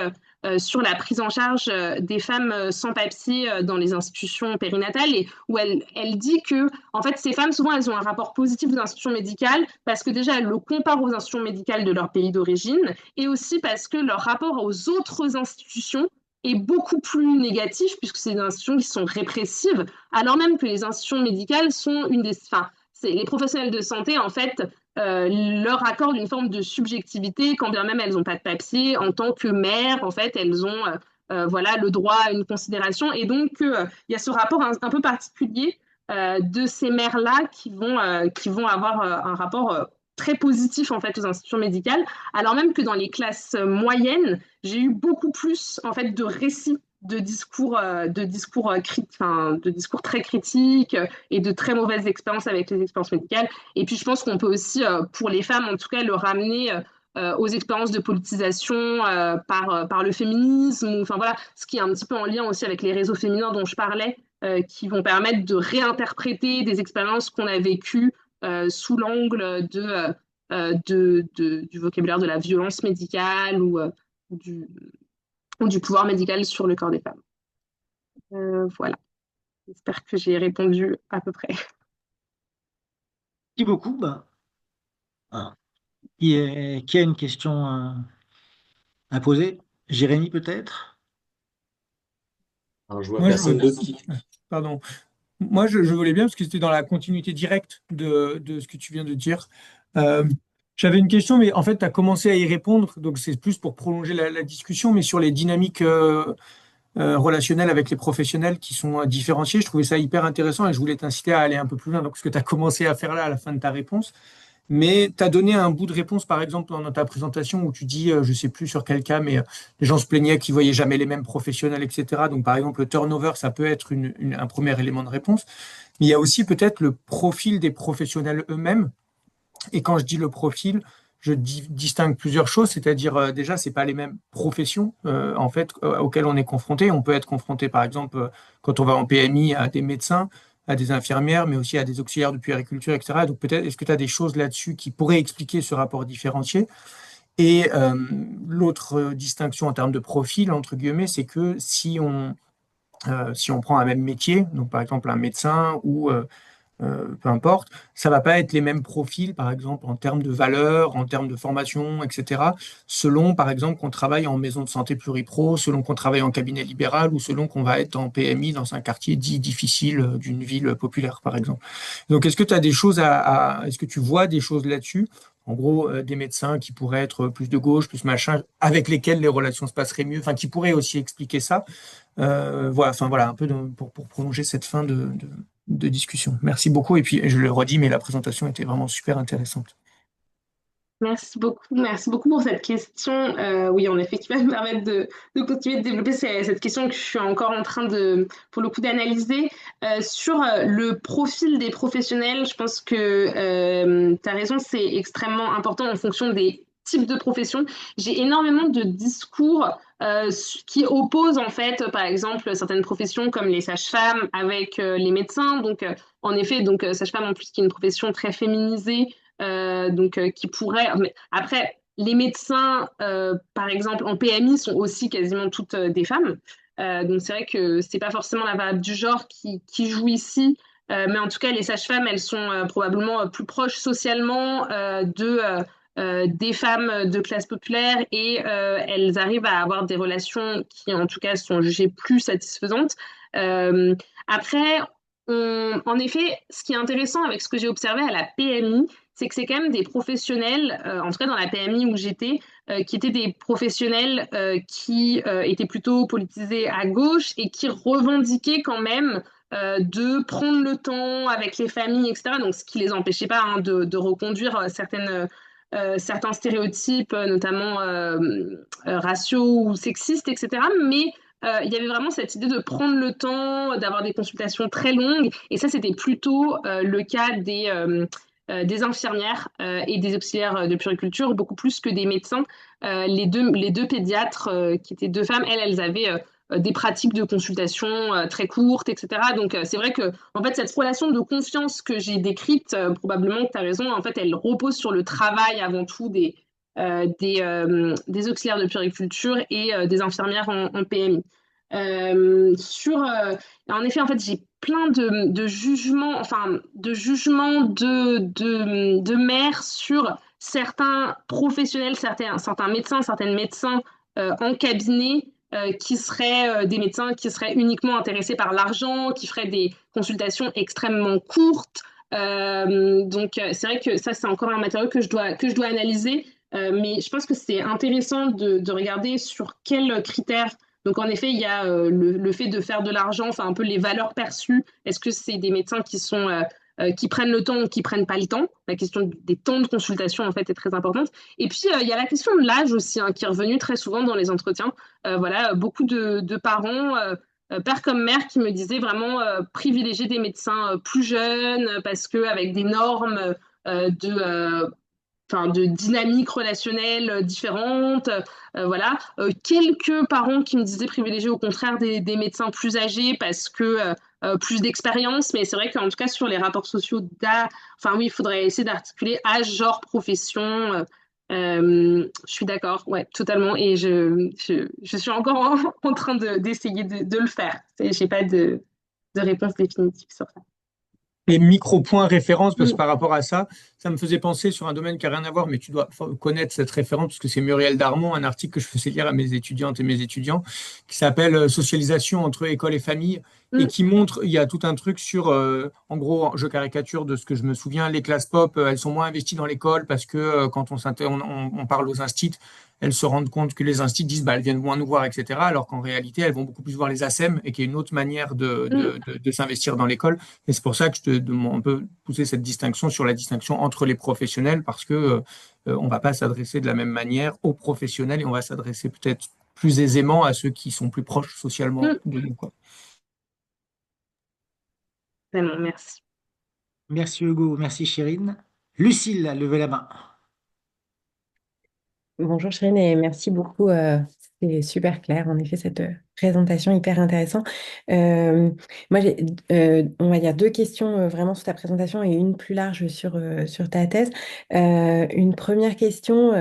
sur la prise en charge des femmes sans papier dans les institutions périnatales et où elle dit que en fait ces femmes souvent elles ont un rapport positif aux institutions médicales parce que déjà elles le comparent aux institutions médicales de leur pays d'origine et aussi parce que leur rapport aux autres institutions est beaucoup plus négatif puisque c'est des institutions qui sont répressives, alors même que les institutions médicales sont une des... Enfin, les professionnels de santé, en fait, leur accordent une forme de subjectivité, quand bien même elles n'ont pas de papier. En tant que mères, en fait, elles ont voilà, le droit à une considération. Et donc, il y a ce rapport un peu particulier de ces mères-là qui vont avoir un rapport très positif en fait aux institutions médicales, alors même que dans les classes moyennes, j'ai eu beaucoup plus en fait de récits de discours très critiques et de très mauvaises expériences avec les expériences médicales. Et puis je pense qu'on peut aussi, pour les femmes en tout cas, le ramener aux expériences de politisation par le féminisme, ou, enfin voilà, ce qui est un petit peu en lien aussi avec les réseaux féminins dont je parlais, qui vont permettre de réinterpréter des expériences qu'on a vécues sous l'angle du vocabulaire de la violence médicale du, ou du pouvoir médical sur le corps des femmes. Voilà, j'espère que j'ai répondu à peu près. Merci beaucoup. Bah, qui a une question à poser? Jérémy, peut-être? Alors, je vois Moi, je personne voulais, d'autre qui. pardon. Moi, je voulais bien, parce que c'était dans la continuité directe de ce que tu viens de dire. Euh, J'avais une question, mais en fait, tu as commencé à y répondre, donc c'est plus pour prolonger la discussion, mais sur les dynamiques relationnelles avec les professionnels qui sont différenciées. Je trouvais ça hyper intéressant et je voulais t'inciter à aller un peu plus loin, donc ce que tu as commencé à faire là à la fin de ta réponse. mais tu as donné un bout de réponse, par exemple, dans ta présentation où tu dis, je ne sais plus sur quel cas, mais les gens se plaignaient qu'ils ne voyaient jamais les mêmes professionnels, etc. Donc, par exemple, le turnover, ça peut être un premier élément de réponse. Mais il y a aussi peut-être le profil des professionnels eux-mêmes. Et quand je dis le profil, je distingue plusieurs choses, c'est-à-dire déjà, c'est pas les mêmes professions en fait auxquelles on est confronté. On peut être confronté, par exemple, quand on va en PMI, à des médecins, à des infirmières, mais aussi à des auxiliaires de puériculture, etc. Donc peut-être, est-ce que tu as des choses là-dessus qui pourraient expliquer ce rapport différencié? Et l'autre distinction en termes de profil, entre guillemets, c'est que si on prend un même métier, donc par exemple un médecin ou peu importe, ça va pas être les mêmes profils, par exemple, en termes de valeur, en termes de formation, etc., selon, par exemple, qu'on travaille en maison de santé pluripro, selon qu'on travaille en cabinet libéral ou selon qu'on va être en PMI dans un quartier dit difficile d'une ville populaire, par exemple. Donc, est-ce que tu as des choses est-ce que tu vois des choses là-dessus? En gros, des médecins qui pourraient être plus de gauche, plus machin, avec lesquels les relations se passeraient mieux, enfin, qui pourraient aussi expliquer ça. Voilà, enfin voilà, un peu pour prolonger cette fin de discussion. Merci beaucoup. Et puis, je le redis, mais la présentation était vraiment super intéressante. Merci beaucoup pour cette question. Oui, en effet, qui va me permettre de continuer de développer cette question que je suis encore en train de, pour le coup, d'analyser. Sur le profil des professionnels, je pense que tu as raison, c'est extrêmement important en fonction des types de professions. J'ai énormément de discours qui opposent, en fait, par exemple, certaines professions comme les sages-femmes avec les médecins. Donc, en effet, sage-femme, en plus, qui est une profession très féminisée qui pourrait. Mais après, les médecins, par exemple, en PMI, sont aussi quasiment toutes des femmes. Donc c'est vrai que c'est pas forcément la variable du genre qui joue ici, mais en tout cas, les sages-femmes, elles sont probablement plus proches socialement des femmes de classe populaire et elles arrivent à avoir des relations qui, en tout cas, sont jugées plus satisfaisantes. Euh, Après, en effet, ce qui est intéressant avec ce que j'ai observé à la PMI, c'est que c'est quand même des professionnels, en tout cas dans la PMI où j'étais, qui étaient des professionnels qui étaient plutôt politisés à gauche et qui revendiquaient quand même de prendre le temps avec les familles, etc. Donc, ce qui les empêchait pas hein, de reconduire certains stéréotypes, notamment raciaux ou sexistes, etc. Mais il y avait vraiment cette idée de prendre le temps, d'avoir des consultations très longues. Et ça, c'était plutôt le cas des infirmières et des auxiliaires de puériculture, beaucoup plus que des médecins. Les deux pédiatres, qui étaient deux femmes, elles avaient des pratiques de consultation très courtes, etc. Donc, c'est vrai que, en fait, cette relation de confiance que j'ai décrite, probablement que tu as raison, en fait, elle repose sur le travail avant tout des auxiliaires de puériculture et des infirmières en PMI. En effet, en fait, j'ai plein de jugements, enfin, de mères sur certains professionnels, certains médecins, certaines médecins en cabinet qui seraient des médecins qui seraient uniquement intéressés par l'argent, qui feraient des consultations extrêmement courtes. C'est vrai que ça, c'est encore un matériau que je dois analyser. Mais je pense que c'est intéressant de regarder sur quels critères. Donc, en effet, il y a le fait de faire de l'argent, enfin, un peu les valeurs perçues. Est-ce que c'est des médecins qui prennent le temps ou qui prennent pas le temps? La question des temps de consultation, en fait, est très importante. Et puis, il y a la question de l'âge aussi, hein, qui est revenue très souvent dans les entretiens. Voilà, beaucoup de parents, père comme mère, qui me disaient vraiment privilégier des médecins plus jeunes parce qu'avec des normes de dynamiques relationnelles différentes. Voilà. Quelques parents qui me disaient privilégier au contraire des médecins plus âgés parce que plus d'expérience, mais c'est vrai qu'en tout cas sur les rapports sociaux enfin oui, il faudrait essayer d'articuler âge, genre, profession. Je suis d'accord, ouais, totalement. Et je suis encore en train d'essayer de le faire. J'ai pas de réponse définitive sur ça. Et micro-point référence, parce que par rapport à ça, ça me faisait penser sur un domaine qui n'a rien à voir, mais tu dois connaître cette référence, parce que c'est Muriel Darmon, un article que je faisais lire à mes étudiantes et mes étudiants, qui s'appelle Socialisation entre école et famille, et qui montre, il y a tout un truc sur, en gros, je caricature de ce que je me souviens, les classes pop, elles sont moins investies dans l'école, parce que quand on parle aux instits, elles se rendent compte que les instits disent bah, elles viennent moins nous voir, etc. Alors qu'en réalité, elles vont beaucoup plus voir les ASEM et qu'il y a une autre manière de s'investir dans l'école. Et c'est pour ça que on peut pousser cette distinction sur la distinction entre entre les professionnels parce que on va pas s'adresser de la même manière aux professionnels et on va s'adresser peut-être plus aisément à ceux qui sont plus proches socialement Mm. de nous, quoi. Vraiment, merci. Merci Hugo, merci Chérine. Lucille a levé la main. Bonjour Chérine et merci beaucoup. C'était super clair, en effet, cette présentation hyper intéressante. Euh, Moi, j'ai, on va dire, deux questions vraiment sur ta présentation et une plus large sur ta thèse. Une première question,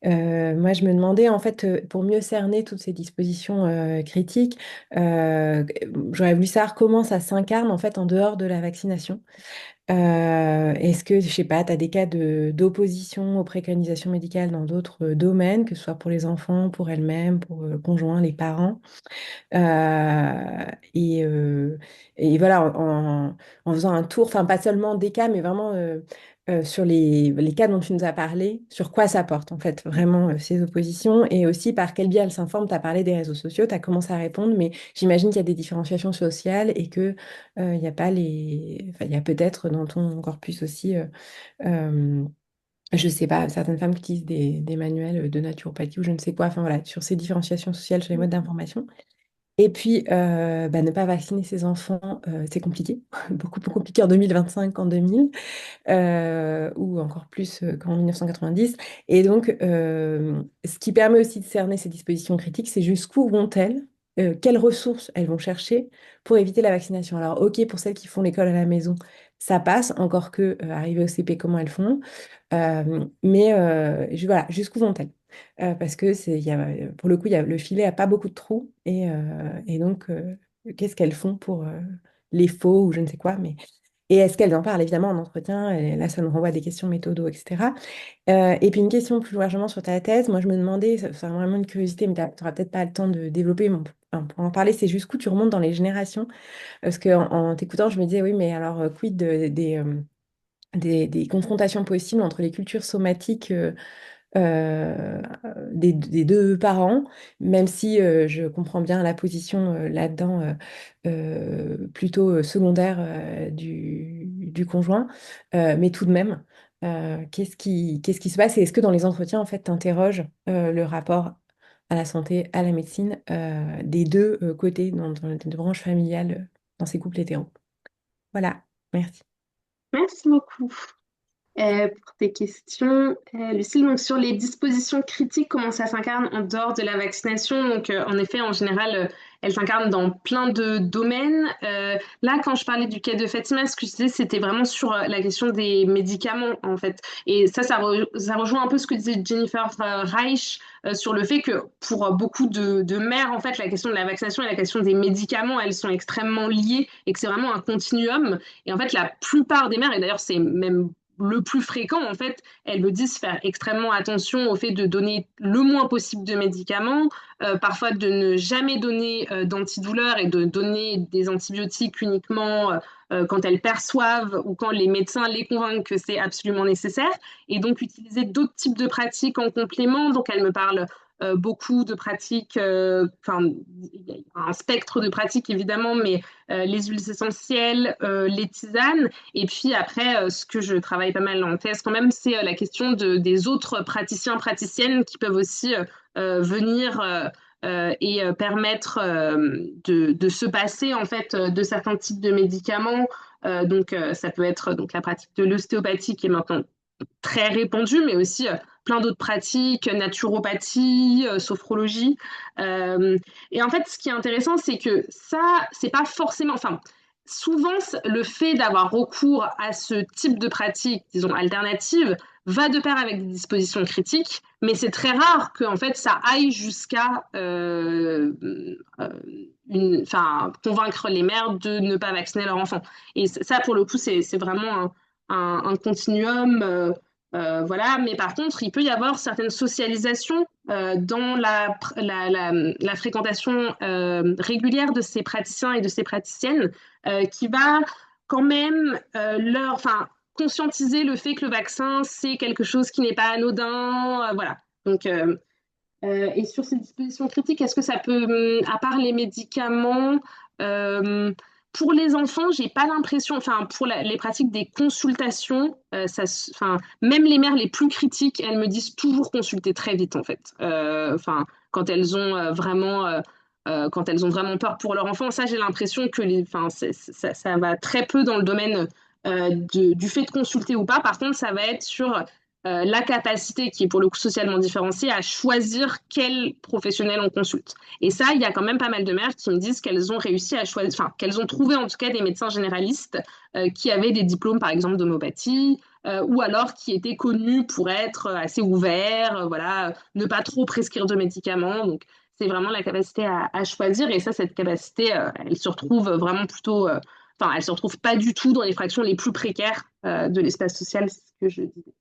moi, je me demandais, en fait, pour mieux cerner toutes ces dispositions critiques, j'aurais voulu savoir comment ça s'incarne, en fait, en dehors de la vaccination. Est-ce que, je sais pas, tu as des cas d'opposition aux préconisations médicales dans d'autres domaines, que ce soit pour les enfants, pour elles-mêmes, pour le conjoint, les parents? Euh, et, euh, et voilà, en faisant un tour, enfin pas seulement des cas, mais vraiment sur les cas dont tu nous as parlé, sur quoi ça porte en fait vraiment ces oppositions et aussi par quel biais elles s'informent. Tu as parlé des réseaux sociaux, tu as commencé à répondre, mais j'imagine qu'il y a des différenciations sociales et que il y a pas les, enfin, il y a peut-être dans ton corpus aussi. Euh, je sais pas, certaines femmes qui utilisent des manuels de naturopathie ou je ne sais quoi, enfin voilà, sur ces différenciations sociales, sur les modes d'information. Et puis, ne pas vacciner ses enfants, c'est compliqué, beaucoup plus compliqué en 2025 qu'en 2000, ou encore plus qu'en 1990. Et donc, ce qui permet aussi de cerner ces dispositions critiques, c'est jusqu'où vont-elles, quelles ressources elles vont chercher pour éviter la vaccination. Alors, ok, pour celles qui font l'école à la maison, ça passe, encore que arriver au CP, comment elles font. Voilà, jusqu'où vont-elles? Parce que pour le coup, le filet a pas beaucoup de trous et donc qu'est-ce qu'elles font pour les faux ou je ne sais quoi, mais et est-ce qu'elles en parlent évidemment en entretien? Et là, ça nous renvoie à des questions méthodo, etc. Et puis une question plus largement sur ta thèse, moi je me demandais, c'est vraiment une curiosité, mais tu n'auras peut-être pas le temps de développer, mais enfin, pour en parler, c'est jusqu'où tu remontes dans les générations, parce en t'écoutant, je me disais oui, mais alors quid des confrontations possibles entre les cultures somatiques des deux parents, même si je comprends bien la position là-dedans plutôt secondaire du conjoint, mais tout de même, qu'est-ce qui se passe et est-ce que dans les entretiens, en fait, tu interroges le rapport à la santé, à la médecine des deux côtés dans les deux branches familiales, dans ces couples hétéros? Voilà, merci. Merci beaucoup. Pour tes questions, Lucille, donc sur les dispositions critiques, comment ça s'incarne en dehors de la vaccination? Donc, en effet, en général, elles s'incarnent dans plein de domaines. Là, quand je parlais du cas de Fatima, ce que je disais, c'était vraiment sur la question des médicaments, en fait. Et ça rejoint un peu ce que disait Jennifer Reich sur le fait que pour beaucoup de mères, en fait, la question de la vaccination et la question des médicaments, elles sont extrêmement liées et que c'est vraiment un continuum. Et en fait, la plupart des mères, et d'ailleurs, c'est même le plus fréquent, en fait, elles me disent faire extrêmement attention au fait de donner le moins possible de médicaments, parfois de ne jamais donner d'antidouleurs et de donner des antibiotiques uniquement quand elles perçoivent ou quand les médecins les convainquent que c'est absolument nécessaire, et donc utiliser d'autres types de pratiques en complément. Donc elles me parlent beaucoup de pratiques, enfin, il y a un spectre de pratiques évidemment, mais les huiles essentielles, les tisanes, et puis après, ce que je travaille pas mal en thèse quand même, c'est la question des autres praticiens, praticiennes qui peuvent aussi venir et permettre de se passer en fait de certains types de médicaments. Ça peut être donc la pratique de l'ostéopathie qui est maintenant très répandue, mais aussi plein d'autres pratiques, naturopathie, sophrologie. Euh, et en fait, ce qui est intéressant, c'est que ça, c'est pas forcément, enfin, souvent, le fait d'avoir recours à ce type de pratique, disons, alternative, va de pair avec des dispositions critiques, mais c'est très rare que, en fait, ça aille jusqu'à convaincre les mères de ne pas vacciner leur enfant. Et ça, pour le coup, c'est vraiment un continuum. Voilà, mais par contre, il peut y avoir certaines socialisations dans la fréquentation régulière de ces praticiens et de ces praticiennes qui va quand même enfin, conscientiser le fait que le vaccin, c'est quelque chose qui n'est pas anodin. Voilà. Donc, et sur ces dispositions critiques, est-ce que ça peut, à part les médicaments, euh, pour les enfants, j'ai pas l'impression, enfin, pour les pratiques des consultations, enfin, même les mères les plus critiques, elles me disent toujours consulter très vite, en fait. Enfin, quand elles ont quand elles ont vraiment peur pour leur enfant, ça, j'ai l'impression que enfin, ça va très peu dans le domaine du fait de consulter ou pas. Par contre, ça va être sur la capacité, qui est pour le coup socialement différenciée, à choisir quel professionnel on consulte. Et ça, il y a quand même pas mal de mères qui me disent qu'elles ont réussi à choisir, enfin, qu'elles ont trouvé en tout cas des médecins généralistes qui avaient des diplômes, par exemple, d'homéopathie, ou alors qui étaient connus pour être assez ouverts, voilà, ne pas trop prescrire de médicaments. Donc, c'est vraiment la capacité à choisir. Et ça, cette capacité, elle se retrouve vraiment plutôt, enfin, elle se retrouve pas du tout dans les fractions les plus précaires de l'espace social, c'est ce que je disais.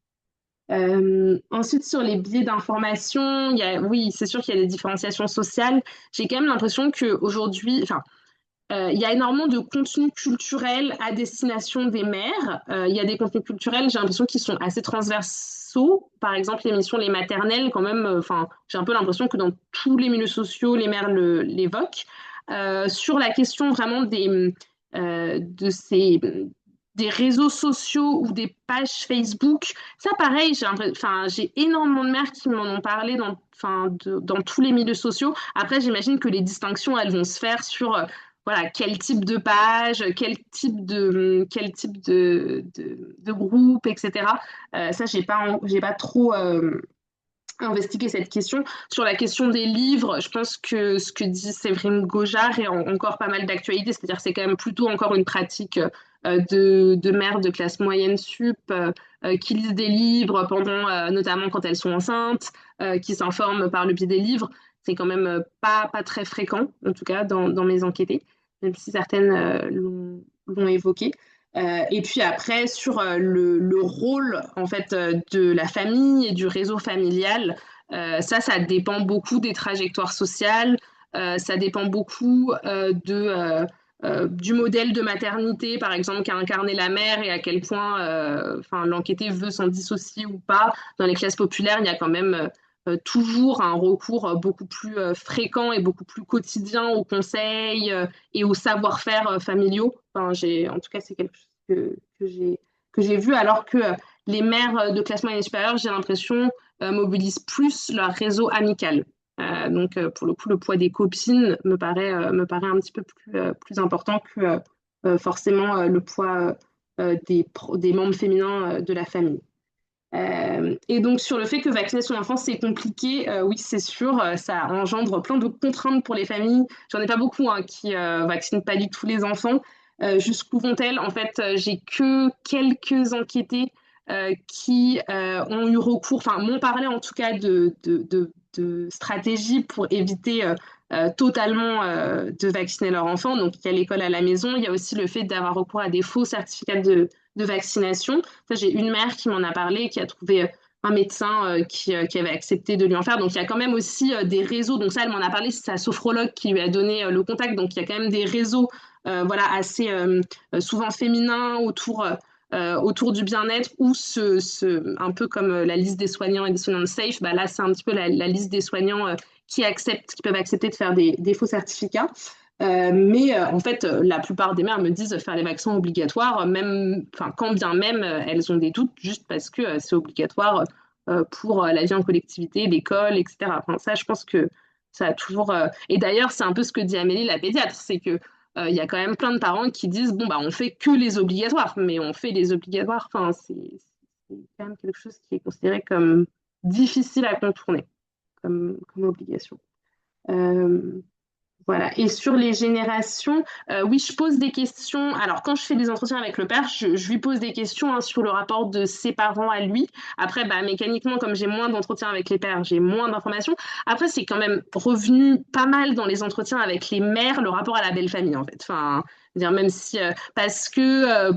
Ensuite, sur les biais d'information, oui, c'est sûr qu'il y a des différenciations sociales. J'ai quand même l'impression qu'aujourd'hui, enfin, il y a énormément de contenus culturels à destination des mères. Il y a des contenus culturels, j'ai l'impression qu'ils sont assez transversaux. Par exemple, l'émission Les Maternelles, quand même, enfin, j'ai un peu l'impression que dans tous les milieux sociaux, les mères l'évoquent. Sur la question vraiment de ces des réseaux sociaux ou des pages Facebook, ça pareil, enfin, j'ai énormément de mères qui m'en ont parlé enfin, dans tous les milieux sociaux. Après, j'imagine que les distinctions, elles vont se faire sur voilà, quel type de page, quel type de groupe, etc. Ça, j'ai pas trop investigué cette question. Sur la question des livres, je pense que ce que dit Séverine Gaujard est encore pas mal d'actualité, c'est-à-dire que c'est quand même plutôt encore une pratique de mères de classe moyenne sup qui lisent des livres pendant, notamment quand elles sont enceintes, qui s'informent par le biais des livres. C'est quand même pas très fréquent, en tout cas dans mes enquêtés, même si certaines l'ont évoqué. Et puis après, sur le rôle en fait de la famille et du réseau familial, ça dépend beaucoup des trajectoires sociales, ça dépend beaucoup du modèle de maternité, par exemple, qu'a incarné la mère et à quel point enfin, l'enquêté veut s'en dissocier ou pas. Dans les classes populaires, il y a quand même toujours un recours beaucoup plus fréquent et beaucoup plus quotidien aux conseils et aux savoir-faire familiaux. Enfin, en tout cas, c'est quelque chose que j'ai vu, alors que les mères de classe moyenne et supérieure, j'ai l'impression, mobilisent plus leur réseau amical. Donc, pour le coup, le poids des copines me paraît un petit peu plus important que forcément le poids des membres féminins de la famille. Et donc, sur le fait que vacciner son enfant, c'est compliqué, oui, c'est sûr, ça engendre plein de contraintes pour les familles. J'en ai pas beaucoup hein, qui vaccinent pas du tout les enfants. Jusqu'où vont-elles? En fait, j'ai que quelques enquêtés qui ont eu recours, enfin, m'ont parlé en tout cas de stratégies pour éviter totalement de vacciner leur enfant. Donc, il y a l'école à la maison, il y a aussi le fait d'avoir recours à des faux certificats de vaccination. Ça, j'ai une mère qui m'en a parlé, qui a trouvé un médecin qui avait accepté de lui en faire. Donc, il y a quand même aussi des réseaux. Donc, ça, elle m'en a parlé, c'est sa sophrologue qui lui a donné le contact. Donc, il y a quand même des réseaux voilà, assez souvent féminins autour du bien-être ou un peu comme la liste des soignants et des soignantes safe. Bah, là, c'est un petit peu la liste des soignants qui peuvent accepter de faire des faux certificats. Mais en fait, la plupart des mères me disent faire les vaccins obligatoires, même, enfin, quand bien même elles ont des doutes, juste parce que c'est obligatoire pour la vie en collectivité, l'école, etc. Enfin, ça, je pense que ça a toujours. Et d'ailleurs, c'est un peu ce que dit Amélie, la pédiatre, c'est que il y a quand même plein de parents qui disent bon bah on fait que les obligatoires, mais on fait les obligatoires. Enfin, c'est quand même quelque chose qui est considéré comme difficile à contourner comme obligation. Euh, voilà. Et sur les générations, oui, je pose des questions. Alors, quand je fais des entretiens avec le père, je lui pose des questions hein, sur le rapport de ses parents à lui. Après, bah, mécaniquement, comme j'ai moins d'entretiens avec les pères, j'ai moins d'informations. Après, c'est quand même revenu pas mal dans les entretiens avec les mères, le rapport à la belle famille, en fait. Enfin, dire même si, parce que,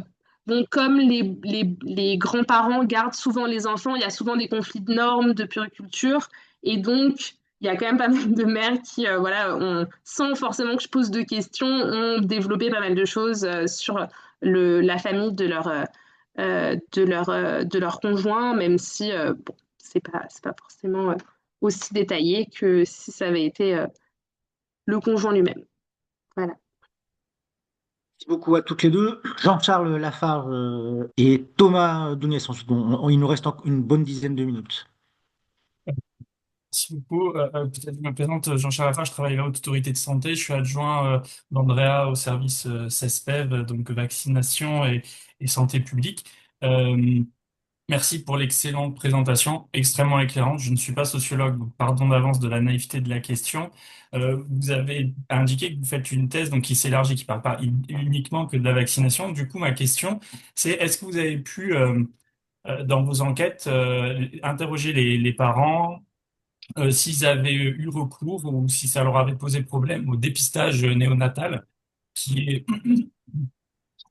bon, comme les grands-parents gardent souvent les enfants, il y a souvent des conflits de normes, de puriculture. Et donc, il y a quand même pas mal de mères qui, voilà, sans forcément que je pose de questions, ont développé pas mal de choses sur la famille de leur conjoint, même si bon, c'est pas forcément aussi détaillé que si ça avait été le conjoint lui-même. Voilà. Merci beaucoup à toutes les deux. Jean-Charles Lafarge et Thomas Douniès. Ensuite, il nous reste une bonne dizaine de minutes. Merci beaucoup. Peut-être je me présente, Jean-Charles Lafarge, je travaille à la Haute Autorité de Santé. Je suis adjoint d'Andrea au service CESPEV, donc vaccination et santé publique. Euh, Merci pour l'excellente présentation, extrêmement éclairante. Je ne suis pas sociologue, donc pardon d'avance de la naïveté de la question. Vous avez indiqué que vous faites une thèse donc qui s'élargit, qui ne parle pas uniquement que de la vaccination. Du coup, ma question, c'est est-ce que vous avez pu, dans vos enquêtes, interroger les parents s'ils avaient eu recours ou si ça leur avait posé problème au dépistage néonatal, qui est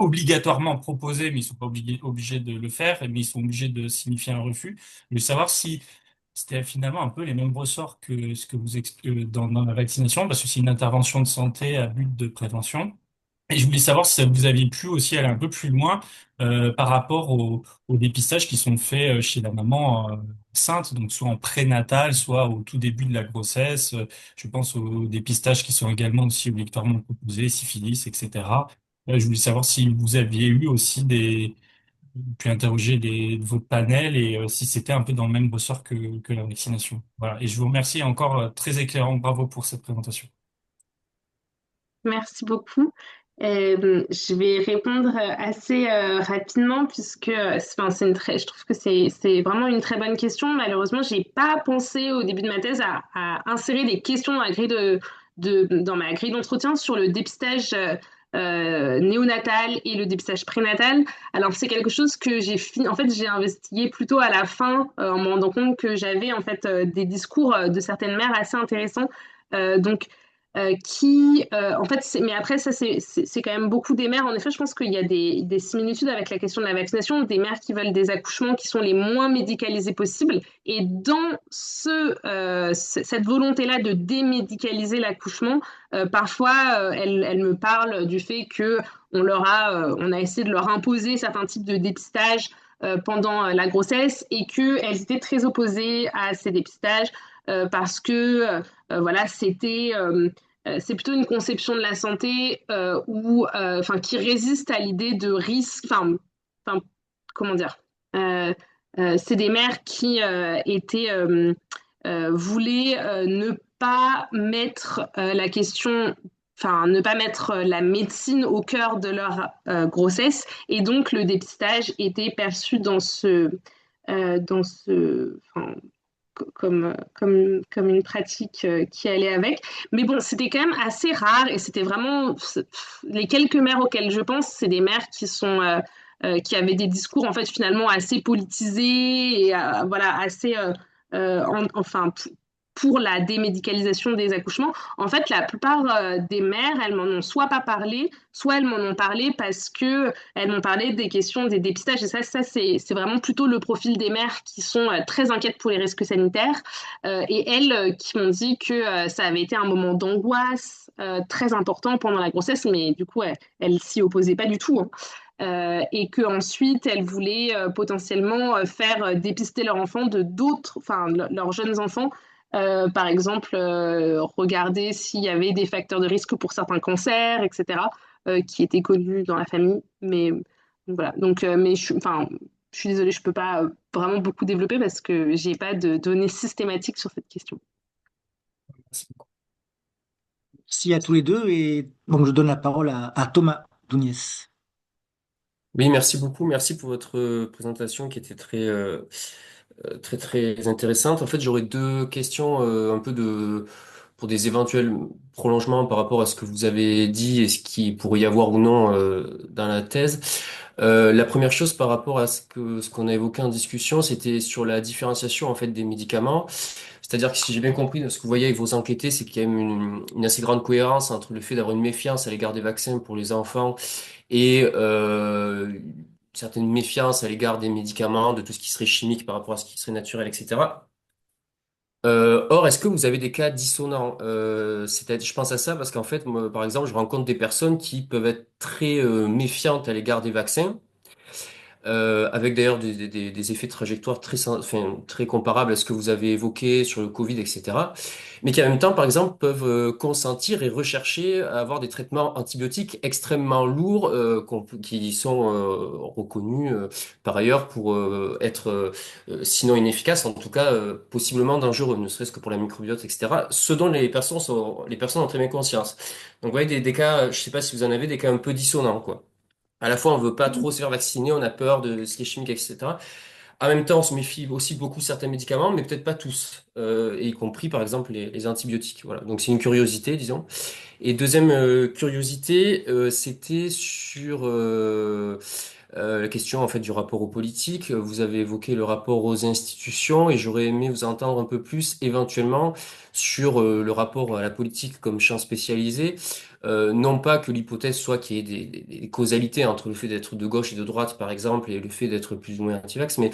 obligatoirement proposé, mais ils sont pas obligés de le faire, mais ils sont obligés de signifier un refus. Je veux savoir si c'était finalement un peu les mêmes ressorts que ce que vous expliquez dans la vaccination, parce que c'est une intervention de santé à but de prévention. Et je voulais savoir si vous aviez pu aussi aller un peu plus loin par rapport aux dépistages qui sont faits chez la maman enceinte, donc soit en prénatal, soit au tout début de la grossesse. Je pense aux dépistages qui sont également aussi obligatoirement proposés, syphilis, etc. Je voulais savoir si vous aviez eu aussi pu interroger votre panel et si c'était un peu dans le même ressort que la vaccination. Voilà. Et je vous remercie encore, très éclairant. Bravo pour cette présentation. Merci beaucoup. Je vais répondre assez rapidement puisque enfin, je trouve que c'est vraiment une très bonne question. Malheureusement, j'ai pas pensé au début de ma thèse à insérer des questions dans dans ma grille d'entretien sur le dépistage néonatal et le dépistage prénatal. Alors c'est quelque chose que en fait j'ai investigué plutôt à la fin en me rendant compte que j'avais en fait des discours de certaines mères assez intéressants. Donc en fait, mais après, ça, c'est quand même beaucoup des mères. En effet, je pense qu'il y a des similitudes avec la question de la vaccination, des mères qui veulent des accouchements qui sont les moins médicalisés possibles. Et dans cette volonté-là de démédicaliser l'accouchement, parfois, elles me parlent du fait que on a essayé de leur imposer certains types de dépistage pendant la grossesse et qu'elles étaient très opposées à ces dépistages parce que voilà, c'est plutôt une conception de la santé enfin, qui résiste à l'idée de risque. Enfin, comment dire c'est des mères qui voulaient ne pas mettre la question, enfin, ne pas mettre la médecine au cœur de leur grossesse, et donc le dépistage était perçu enfin, comme une pratique qui allait avec. Mais bon, c'était quand même assez rare et c'était vraiment les quelques mères auxquelles je pense, c'est des mères qui avaient des discours en fait finalement assez politisés et voilà assez enfin pour la démédicalisation des accouchements. En fait, la plupart des mères, elles m'en ont soit pas parlé, soit elles m'en ont parlé parce que elles m'ont parlé des questions des dépistages. Et ça c'est vraiment plutôt le profil des mères qui sont très inquiètes pour les risques sanitaires et elles qui m'ont dit que ça avait été un moment d'angoisse très important pendant la grossesse, mais du coup, elles s'y opposaient pas du tout, hein. Et qu'ensuite, elles voulaient potentiellement faire dépister leurs enfants de d'autres, enfin leurs jeunes enfants, par exemple, regarder s'il y avait des facteurs de risque pour certains cancers, etc., qui étaient connus dans la famille. Mais voilà. Donc, mais enfin, je suis désolée, je peux pas vraiment beaucoup développer parce que j'ai pas de données systématiques sur cette question. Merci beaucoup. Merci à tous les deux et donc je donne la parole à Thomas Douniès. Oui, merci beaucoup. Merci pour votre présentation qui était très intéressante. En fait, j'aurais deux questions un peu pour des éventuels prolongements par rapport à ce que vous avez dit et ce qui pourrait y avoir ou non dans la thèse. La première chose par rapport à ce qu'on a évoqué en discussion, c'était sur la différenciation en fait des médicaments. C'est-à-dire que si j'ai bien compris de ce que vous voyez avec vos enquêtés, c'est qu'il y a même une assez grande cohérence entre le fait d'avoir une méfiance à l'égard des vaccins pour les enfants et une certaine méfiance à l'égard des médicaments, de tout ce qui serait chimique par rapport à ce qui serait naturel, etc. Or, est-ce que vous avez des cas dissonants? C'est-à-dire, je pense à ça parce qu'en fait, moi, par exemple, je rencontre des personnes qui peuvent être très méfiantes à l'égard des vaccins, avec d'ailleurs des effets de trajectoire enfin, très comparables à ce que vous avez évoqué sur le Covid, etc. Mais qui en même temps, par exemple, peuvent consentir et rechercher à avoir des traitements antibiotiques extrêmement lourds qui sont reconnus par ailleurs pour être, sinon inefficaces, en tout cas possiblement dangereux, ne serait-ce que pour la microbiote, etc. Ce dont les personnes ont très bien conscience. Donc, vous voyez, des cas, je sais pas si vous en avez, des cas un peu dissonants, quoi. À la fois, on veut pas trop se faire vacciner, on a peur de ce qui est chimique, etc. En même temps, on se méfie aussi beaucoup de certains médicaments, mais peut-être pas tous, et y compris, par exemple, les antibiotiques. Voilà. Donc, c'est une curiosité, disons. Et deuxième curiosité, c'était sur la question en fait du rapport aux politiques. Vous avez évoqué le rapport aux institutions et j'aurais aimé vous entendre un peu plus éventuellement sur le rapport à la politique comme champ spécialisé. Non pas que l'hypothèse soit qu'il y ait des causalités entre le fait d'être de gauche et de droite, par exemple, et le fait d'être plus ou moins anti-vax, mais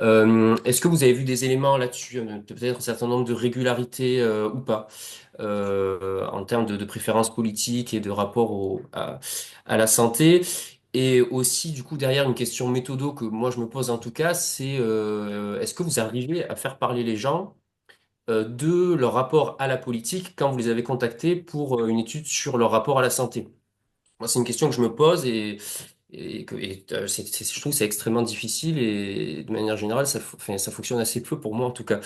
est-ce que vous avez vu des éléments là-dessus, peut-être un certain nombre de régularités ou pas, en termes de préférences politiques et de rapport à la santé? Et aussi, du coup, derrière une question méthodo que moi je me pose en tout cas, c'est est-ce que vous arrivez à faire parler les gens de leur rapport à la politique quand vous les avez contactés pour une étude sur leur rapport à la santé? Moi, c'est une question que je me pose je trouve que c'est extrêmement difficile et de manière générale, enfin, ça fonctionne assez peu pour moi en tout cas.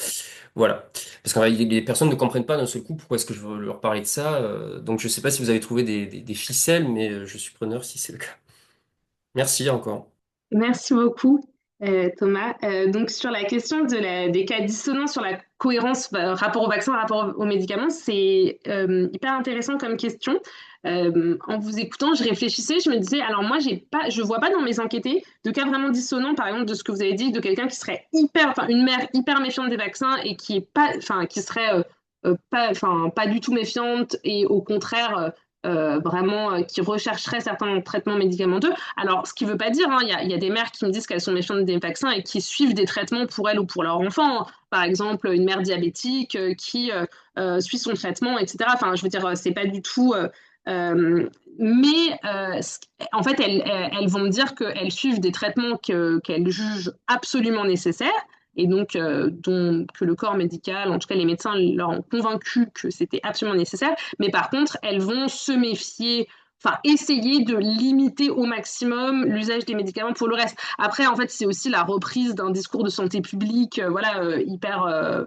Voilà. Parce que les personnes ne comprennent pas d'un seul coup pourquoi est-ce que je veux leur parler de ça. Donc, je ne sais pas si vous avez trouvé des ficelles, mais je suis preneur si c'est le cas. Merci encore. Merci beaucoup, Thomas. Donc, sur la question des cas dissonants sur la cohérence rapport au vaccin, rapport aux médicaments, c'est hyper intéressant comme question. En vous écoutant, je réfléchissais, je me disais, alors moi, je vois pas dans mes enquêtés de cas vraiment dissonants, par exemple, de ce que vous avez dit, de quelqu'un qui serait une mère hyper méfiante des vaccins et qui est pas, enfin, qui serait pas du tout méfiante et au contraire, vraiment, qui rechercherait certains traitements médicamenteux. Alors, ce qui ne veut pas dire, hein, il y a des mères qui me disent qu'elles sont méfiantes des vaccins et qui suivent des traitements pour elles ou pour leur enfant. Par exemple, une mère diabétique qui suit son traitement, etc. Enfin, je veux dire, c'est pas du tout. Mais en fait, elles vont me dire qu'elles suivent des traitements qu'elles jugent absolument nécessaires et donc que le corps médical, en tout cas les médecins, leur ont convaincu que c'était absolument nécessaire. Mais par contre, elles vont se méfier, enfin essayer de limiter au maximum l'usage des médicaments pour le reste. Après, en fait, c'est aussi la reprise d'un discours de santé publique, voilà, hyper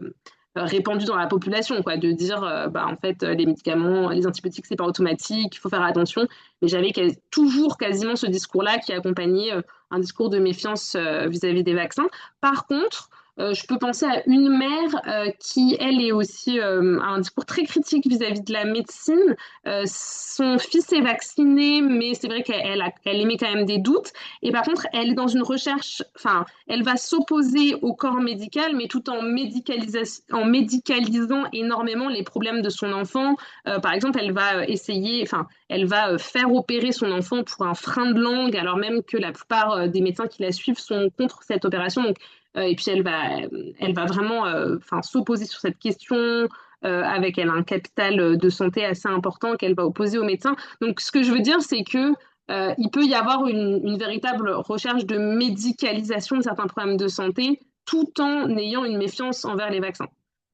répandu dans la population, quoi, de dire, bah, en fait, les médicaments, les antibiotiques, c'est pas automatique, il faut faire attention. Mais j'avais toujours quasiment ce discours-là qui accompagnait un discours de méfiance vis-à-vis des vaccins. Par contre, je peux penser à une mère qui, elle, est aussi a un discours très critique vis-à-vis de la médecine. Son fils est vacciné, mais c'est vrai qu'elle émet quand même des doutes. Et par contre, elle est dans une recherche, enfin, elle va s'opposer au corps médical, mais tout en médicalisant énormément les problèmes de son enfant. Par exemple, elle va essayer, enfin, elle va faire opérer son enfant pour un frein de langue, alors même que la plupart des médecins qui la suivent sont contre cette opération. Donc, et puis elle va vraiment enfin, s'opposer sur cette question. Avec elle a un capital de santé assez important qu'elle va opposer aux médecins. Donc, ce que je veux dire, c'est que il peut y avoir une véritable recherche de médicalisation de certains problèmes de santé tout en ayant une méfiance envers les vaccins.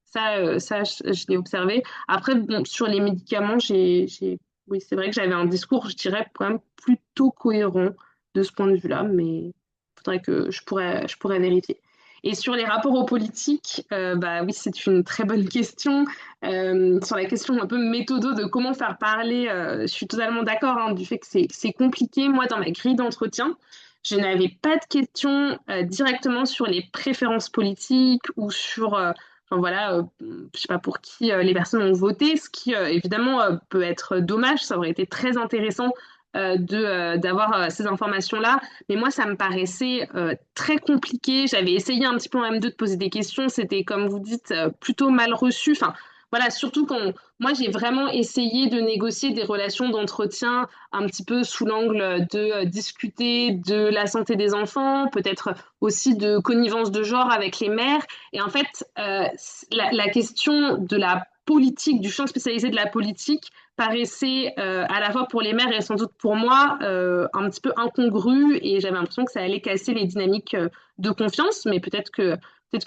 Ça je l'ai observé. Après, bon, sur les médicaments, oui, c'est vrai que j'avais un discours, je dirais, quand même plutôt cohérent de ce point de vue-là, mais il faudrait que je pourrais vérifier. Et sur les rapports aux politiques, bah oui, c'est une très bonne question. Sur la question un peu méthodo de comment faire parler, je suis totalement d'accord hein, du fait que c'est compliqué. Moi, dans ma grille d'entretien, je n'avais pas de questions directement sur les préférences politiques ou sur, enfin voilà, je sais pas pour qui les personnes ont voté, ce qui évidemment peut être dommage. Ça aurait été très intéressant d'avoir ces informations-là. Mais moi, ça me paraissait très compliqué. J'avais essayé un petit peu en M2 de poser des questions. C'était, comme vous dites, plutôt mal reçu. Enfin, voilà, surtout quand moi, j'ai vraiment essayé de négocier des relations d'entretien un petit peu sous l'angle de discuter de la santé des enfants, peut-être aussi de connivence de genre avec les mères. Et en fait, la question de la politique, du champ spécialisé de la politique, paraissait à la fois pour les maires et sans doute pour moi un petit peu incongru et j'avais l'impression que ça allait casser les dynamiques de confiance, mais peut-être que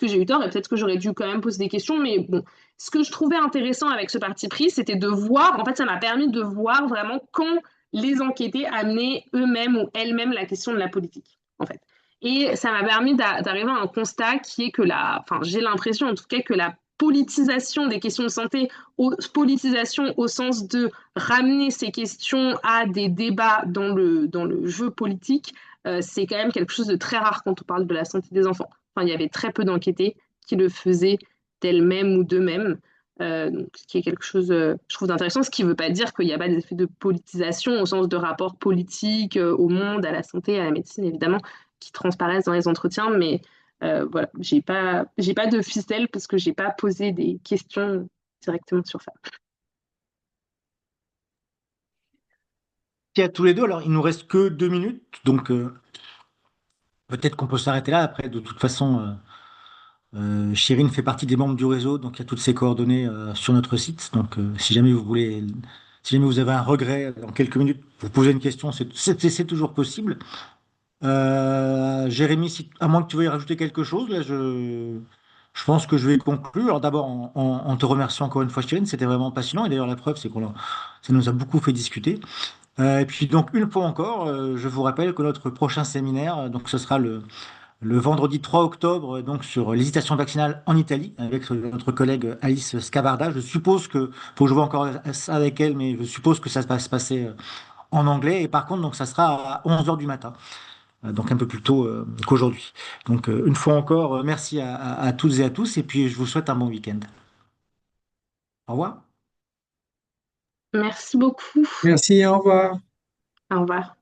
j'ai eu tort et peut-être que j'aurais dû quand même poser des questions, mais bon, ce que je trouvais intéressant avec ce parti pris, c'était de voir, en fait, ça m'a permis de voir vraiment quand les enquêtés amenaient eux-mêmes ou elles-mêmes la question de la politique, en fait. Et ça m'a permis d'arriver à un constat qui est que enfin, j'ai l'impression en tout cas que la politisation des questions de santé, politisation au sens de ramener ces questions à des débats dans le jeu politique, c'est quand même quelque chose de très rare quand on parle de la santé des enfants. Enfin, il y avait très peu d'enquêtés qui le faisaient d'elles-mêmes ou d'eux-mêmes. Donc, ce qui est quelque chose, je trouve, d'intéressant, ce qui ne veut pas dire qu'il n'y a pas des effets de politisation au sens de rapport politique au monde, à la santé, à la médecine, évidemment, qui transparaissent dans les entretiens, mais voilà, j'ai pas de ficelle parce que j'ai pas posé des questions directement sur ça. Merci à tous les deux. Alors, il nous reste que 2 minutes, donc peut-être qu'on peut s'arrêter là. Après, de toute façon, Chérine fait partie des membres du réseau, donc il y a toutes ses coordonnées sur notre site. Donc, si jamais vous avez un regret dans quelques minutes, vous posez une question, c'est toujours possible. Jérémy, à moins que tu veuilles rajouter quelque chose, là, je pense que je vais conclure. Alors d'abord, en te remerciant encore une fois, Chérine, c'était vraiment passionnant. Et d'ailleurs, la preuve, c'est ça nous a beaucoup fait discuter. Et puis donc, une fois encore, je vous rappelle que notre prochain séminaire, donc ce sera le vendredi 3 octobre, donc sur l'hésitation vaccinale en Italie, avec notre collègue Alice Scavarda. Je suppose faut que je vois encore ça avec elle, mais je suppose que ça va se passer en anglais. Et par contre, donc ça sera à 11 heures du matin, donc un peu plus tôt qu'aujourd'hui. Donc une fois encore, merci à toutes et à tous, et puis je vous souhaite un bon week-end. Au revoir. Merci beaucoup. Merci, au revoir. Au revoir.